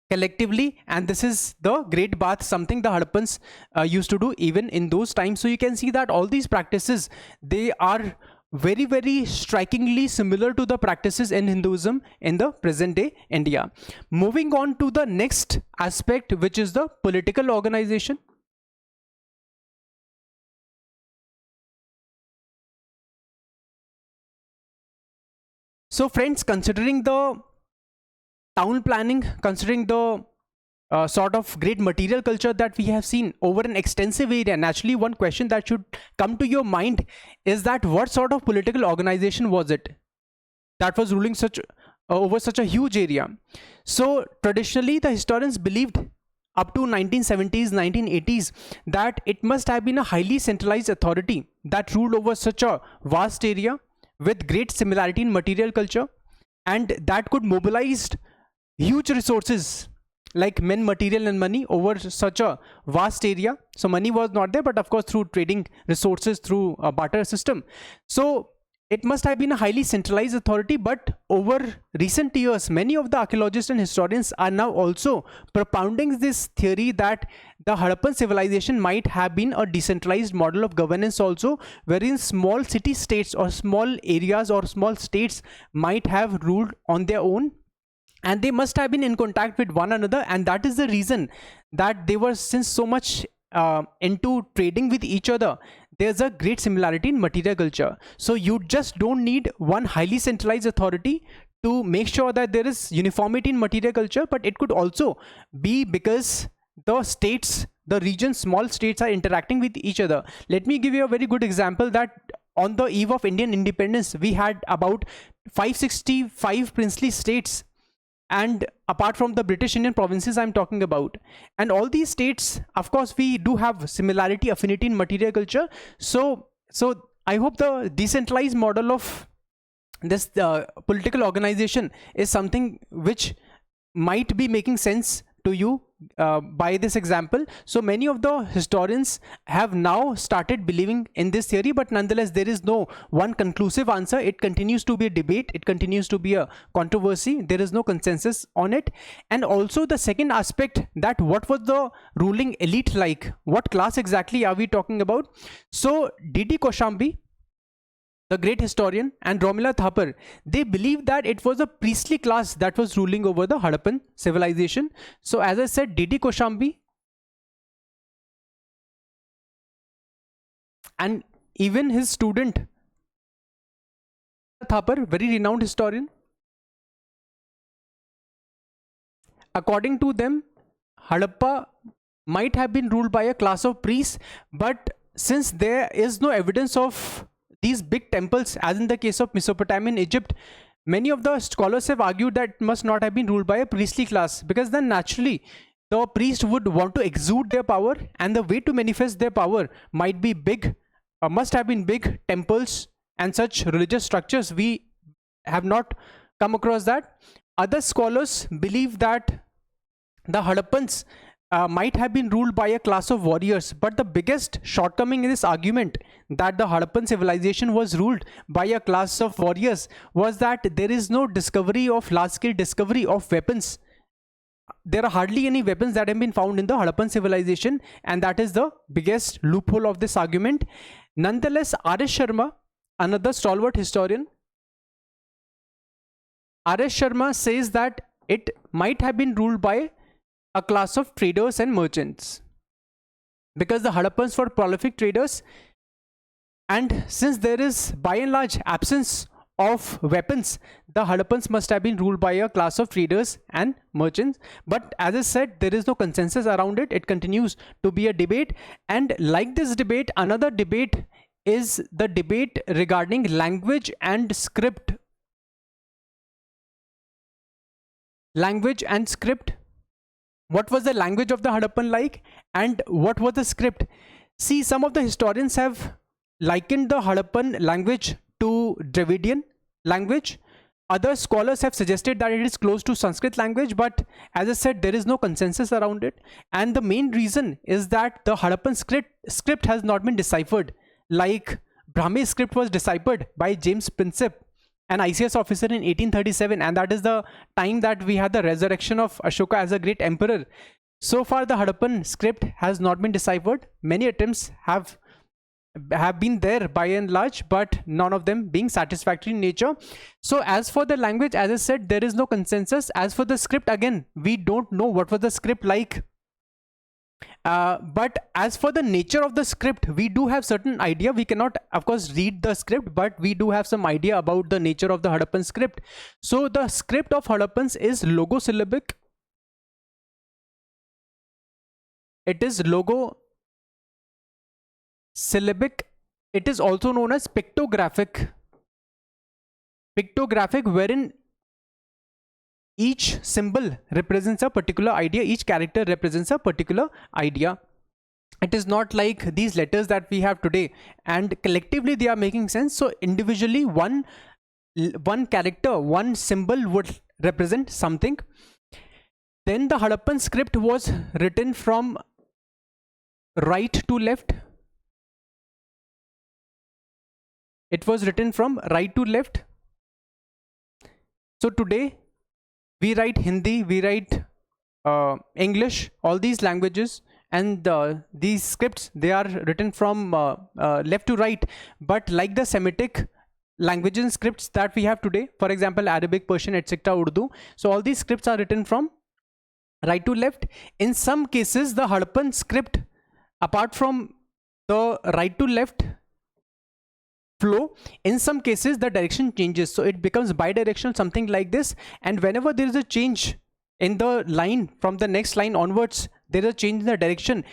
collectively, and this is the great bath, something the Harappans used to do even in those times. So you can see that all these practices, they are very, very strikingly similar to the practices in Hinduism in the present day India. Moving on to the next aspect, which is the political organization. So friends, considering the town planning, considering the sort of great material culture that we have seen over an extensive area, naturally one question that should come to your mind is that what sort of political organization was it that was ruling over such a huge area? So traditionally the historians believed up to 1970s, 1980s that it must have been a highly centralized authority that ruled over such a vast area with great similarity in material culture, and that could mobilize huge resources like men, material and money over such a vast area. So money was not there, but of course through trading resources, through a barter system. So it must have been a highly centralized authority. But over recent years, many of the archaeologists and historians are now also propounding this theory that the Harappan civilization might have been a decentralized model of governance also, wherein small city states or small areas or small states might have ruled on their own, and they must have been in contact with one another, and that is the reason that they were, since so much into trading with each other, there's a great similarity in material culture. So you just don't need one highly centralized authority to make sure that there is uniformity in material culture, but it could also be because the states, the regions, small states are interacting with each other. Let me give you a very good example that on the eve of Indian independence, we had about 565 princely states, and apart from the British Indian provinces I'm talking about, and all these states, of course, we do have similarity, affinity in material culture. So I hope the decentralized model of this political organization is something which might be making sense to you by this example. So many of the historians have now started believing in this theory, but nonetheless there is no one conclusive answer. It continues to be a debate, it continues to be a controversy, there is no consensus on it. And also the second aspect, that what was the ruling elite like, what class exactly are we talking about? So D.D. Koshambi, the great historian, and Romila Thapar, they believed that it was a priestly class that was ruling over the Harappan civilization. So as I said, D.D. Koshambi and even his student Thapar, very renowned historian, according to them, Harappa might have been ruled by a class of priests, but since there is no evidence of these big temples, as in the case of Mesopotamian Egypt, many of the scholars have argued that it must not have been ruled by a priestly class, because then naturally the priest would want to exude their power, and the way to manifest their power might be big, must have been big temples and such religious structures. We have not come across that. Other scholars believe that the Harappans might have been ruled by a class of warriors, but the biggest shortcoming in this argument that the Harappan civilization was ruled by a class of warriors was that there is no discovery of large-scale discovery of weapons. There are hardly any weapons that have been found in the Harappan civilization, and that is the biggest loophole of this argument. Nonetheless, R.S. Sharma, another stalwart historian, R.S. Sharma says that it might have been ruled by a class of traders and merchants, because the Harappans were prolific traders, and since there is by and large absence of weapons, the Harappans must have been ruled by a class of traders and merchants. But as I said, there is no consensus around it. It continues to be a debate, and like this debate, another debate is the debate regarding language and script. Language and script. What was the language of the Harappan like, and what was the script? See, some of the historians have likened the Harappan language to Dravidian language. Other scholars have suggested that it is close to Sanskrit language, but as I said, there is no consensus around it. And the main reason is that the Harappan script has not been deciphered, like Brahmi script was deciphered by James Prinsep, an ICS officer, in 1837, and that is the time that we had the resurrection of Ashoka as a great emperor. So far the Harappan script has not been deciphered. Many attempts have been there by and large, but none of them being satisfactory in nature. So as for the language, as I said, there is no consensus. As for the script, again, we don't know what was the script like. But as for the nature of the script, we do have certain idea. We cannot, of course, read the script, but we do have some idea about the nature of the Harappan script. So the script of Harappans is logosyllabic. It is logosyllabic. It is also known as pictographic. Pictographic, wherein each symbol represents a particular idea, each character represents a particular idea. It is not like these letters that we have today, and collectively they are making sense. So individually one character, one symbol would represent something. Then the Harappan script was written from right to left. It was written from right to left. So today we write Hindi, we write English, all these languages, and these scripts, they are written from left to right. But like the Semitic languages and scripts that we have today, for example, Arabic, Persian, etc., Urdu, so all these scripts are written from right to left. In some cases, the Harappan script, apart from the right to left flow, in some cases the direction changes, so it becomes bidirectional, something like this. And whenever there is a change in the line from the next line onwards, there is a change in the direction,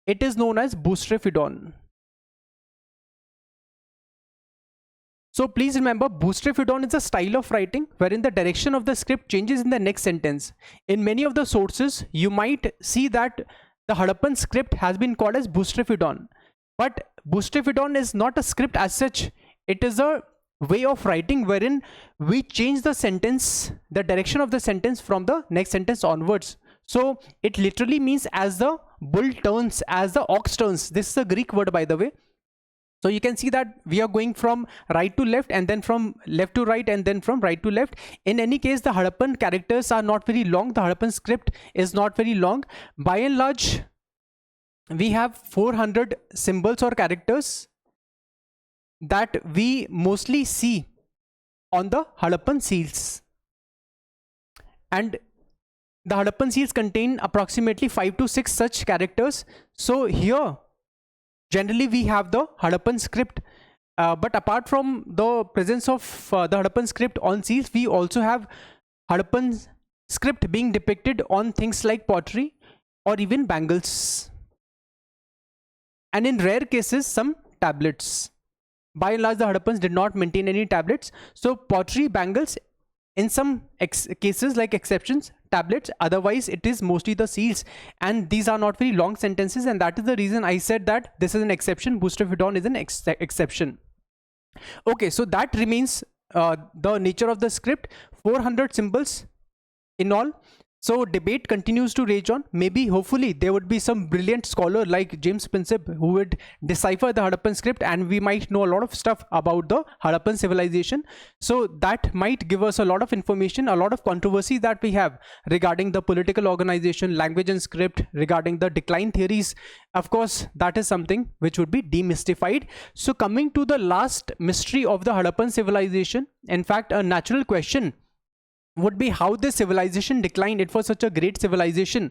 it is known as boustrophodon. So please remember, Boustrophodon is a style of writing wherein the direction of the script changes in the next sentence. In many of the sources, you might see that the Harappan script has been called as Boustrophodon. But Boustrophodon is not a script as such. It is a way of writing wherein we change the sentence, the direction of the sentence from the next sentence onwards. So it literally means as the bull turns, as the ox turns. This is a Greek word, by the way. So you can see that we are going from right to left, and then from left to right, and then from right to left. In any case, the Harappan characters are not very long. The Harappan script is not very long. By and large, we have 400 symbols or characters that we mostly see on the Harappan seals. And the Harappan seals contain approximately 5 to 6 such characters. So here, generally we have the Harappan script, but apart from the presence of the Harappan script on seals, we also have Harappan script being depicted on things like pottery or even bangles, and in rare cases some tablets. By and large, the Harappans did not maintain any tablets. So pottery, bangles, in some cases like exceptions, tablets. Otherwise it is mostly the seals, and these are not very long sentences, and that is the reason I said that this is an exception. Boustrophodon is an exception. Okay, so that remains the nature of the script. 400 symbols in all. So debate continues to rage on. Maybe, hopefully, there would be some brilliant scholar like James Prinsep who would decipher the Harappan script, and we might know a lot of stuff about the Harappan civilization. So that might give us a lot of information, a lot of controversy that we have regarding the political organization, language and script, regarding the decline theories. Of course, that is something which would be demystified. So coming to the last mystery of the Harappan civilization, in fact, a natural question would be how this civilization declined. It was such a great civilization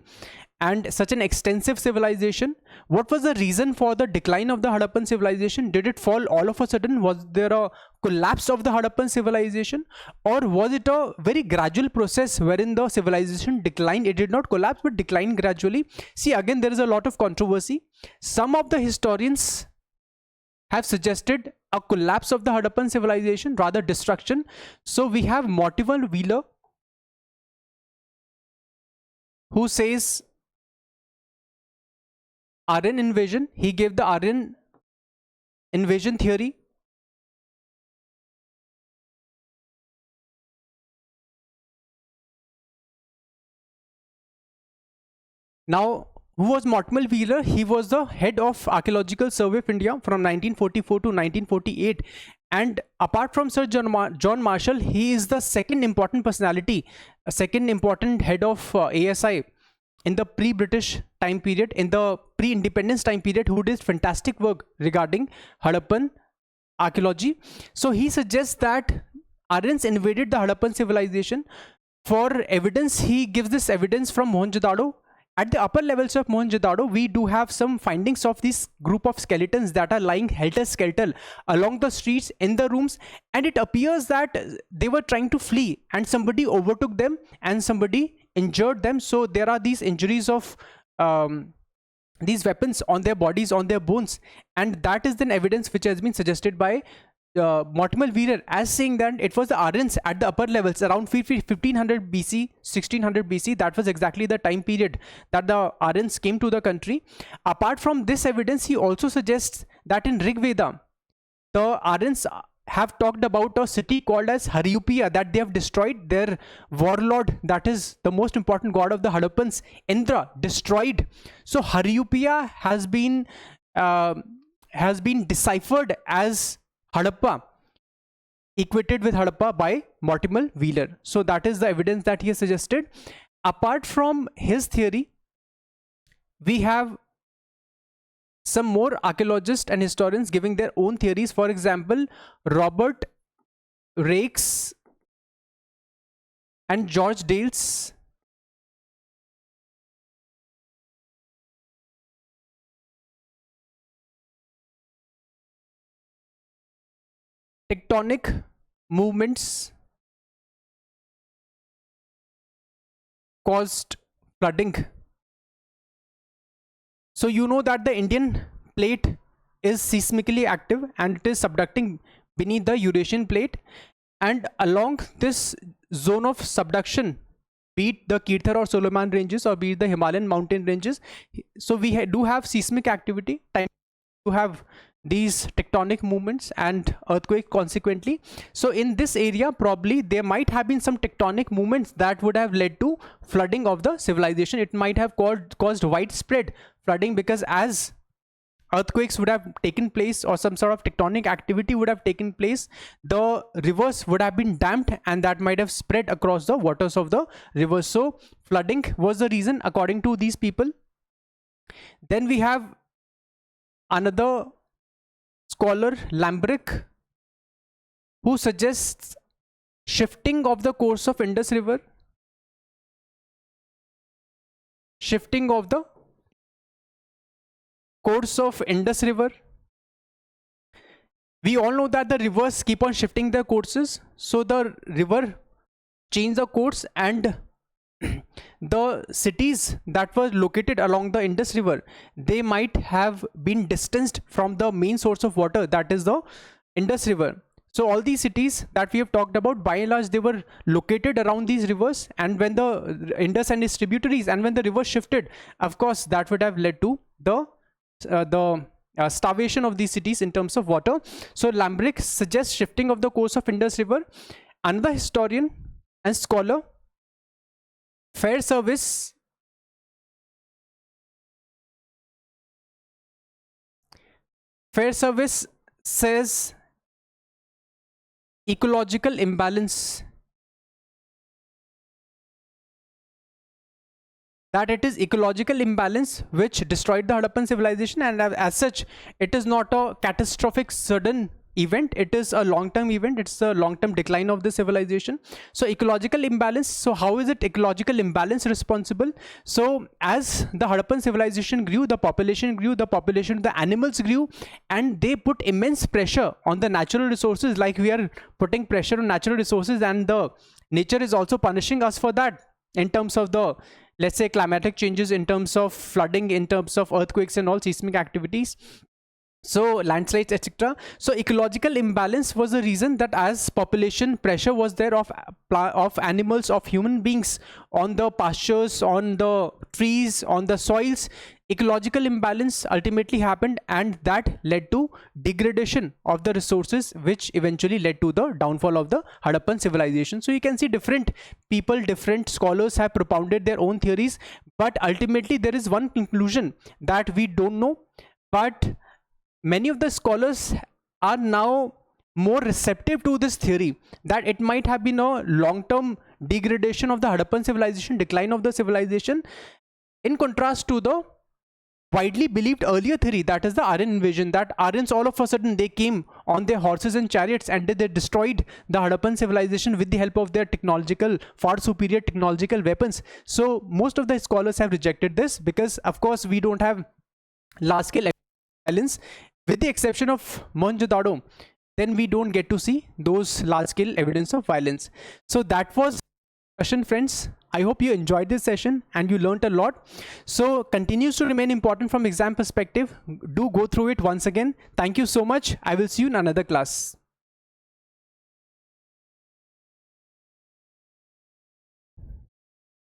and such an extensive civilization. What was the reason for the decline of the Harappan civilization? Did it fall all of a sudden? Was there a collapse of the Harappan civilization, or was it a very gradual process wherein the civilization declined? It did not collapse but declined gradually. See, again, there is a lot of controversy. Some of the historians have suggested a collapse of the Harappan civilization, rather destruction. So we have Mortimer Wheeler, who says Aryan invasion. He gave the Aryan invasion theory. Now, who was Mortimer Wheeler? He was the head of Archaeological Survey of India from 1944 to 1948. And apart from Sir John Marshall, he is the second important personality, a second important head of ASI in the pre-British time period, in the pre-independence time period, who did fantastic work regarding Harappan archaeology. So he suggests that Aryans invaded the Harappan civilization. For evidence, he gives this evidence from Mohenjo-daro. At the upper levels of Mohenjo-daro, we do have some findings of this group of skeletons that are lying helter-skelter along the streets, in the rooms, and it appears that they were trying to flee and somebody overtook them and somebody injured them. So there are these injuries of these weapons on their bodies, on their bones, and that is then evidence which has been suggested by Mortimer Wheeler as saying that it was the Aryans at the upper levels around 1500 BC, 1600 BC. That was exactly the time period that the Aryans came to the country. Apart from this evidence, he also suggests that in Rig Veda, the Aryans have talked about a city called as Haryupia that they have destroyed. Their warlord, that is the most important god of the Harappans, Indra, destroyed. So Haryupia has been deciphered as Harappa, equated with Harappa by Mortimer Wheeler. So that is the evidence that he has suggested. Apart from his theory, we have some more archaeologists and historians giving their own theories. For example, Robert Raikes and George Dales tectonic movements caused flooding. So you know that the Indian plate is seismically active and it is subducting beneath the Eurasian plate, and along this zone of subduction, be it the Kirthar or Solomon ranges or be it the Himalayan mountain ranges, so we do have seismic activity, time to have these tectonic movements and earthquake consequently. So in this area probably there might have been some tectonic movements that would have led to flooding of the civilization. It might have caused widespread flooding, because as earthquakes would have taken place or some sort of tectonic activity would have taken place, the rivers would have been damped and that might have spread across the waters of the rivers. So flooding was the reason according to these people. Then we have another scholar, Lambrick, who suggests shifting of the course of Indus River, shifting of the course of Indus River. We all know that the rivers keep on shifting their courses, so the river changed the course, and the cities that were located along the Indus River, they might have been distanced from the main source of water, that is the Indus River. So all these cities that we have talked about, by and large, they were located around these rivers, and when the Indus and its tributaries, and when the river shifted, of course that would have led to the starvation of these cities in terms of water. So Lambrick suggests shifting of the course of Indus River. Another historian and scholar, Fair Service, says ecological imbalance, that it is ecological imbalance which destroyed the Harappan civilization, and as such it is not a catastrophic sudden event, it is a long-term event, it's a long-term decline of the civilization. So ecological imbalance, so how is it ecological imbalance responsible? So as the Harappan civilization grew, the population grew, the animals grew, and they put immense pressure on the natural resources, like we are putting pressure on natural resources, and the nature is also punishing us for that in terms of the, let's say, climatic changes, in terms of flooding, in terms of earthquakes and all seismic activities, so landslides, etc. So ecological imbalance was the reason that as population pressure was there of animals, of human beings on the pastures, on the trees, on the soils, ecological imbalance ultimately happened, and that led to degradation of the resources, which eventually led to the downfall of the Harappan civilization. So you can see different people, different scholars have propounded their own theories, but ultimately there is one conclusion that we don't know, but many of the scholars are now more receptive to this theory, that it might have been a long-term degradation of the Harappan civilization, decline of the civilization, in contrast to the widely believed earlier theory, that is the Aryan invasion, that Aryans all of a sudden they came on their horses and chariots and they destroyed the Harappan civilization with the help of their far superior technological weapons. So most of the scholars have rejected this, because of course we don't have large-scale violence, with the exception of Mohenjo-daro, then we don't get to see those large-scale evidence of violence. So that was discussion, friends. I hope you enjoyed this session and you learned a lot. So continues to remain important from exam perspective. Do go through it once again. Thank you so much. I will see you in another class.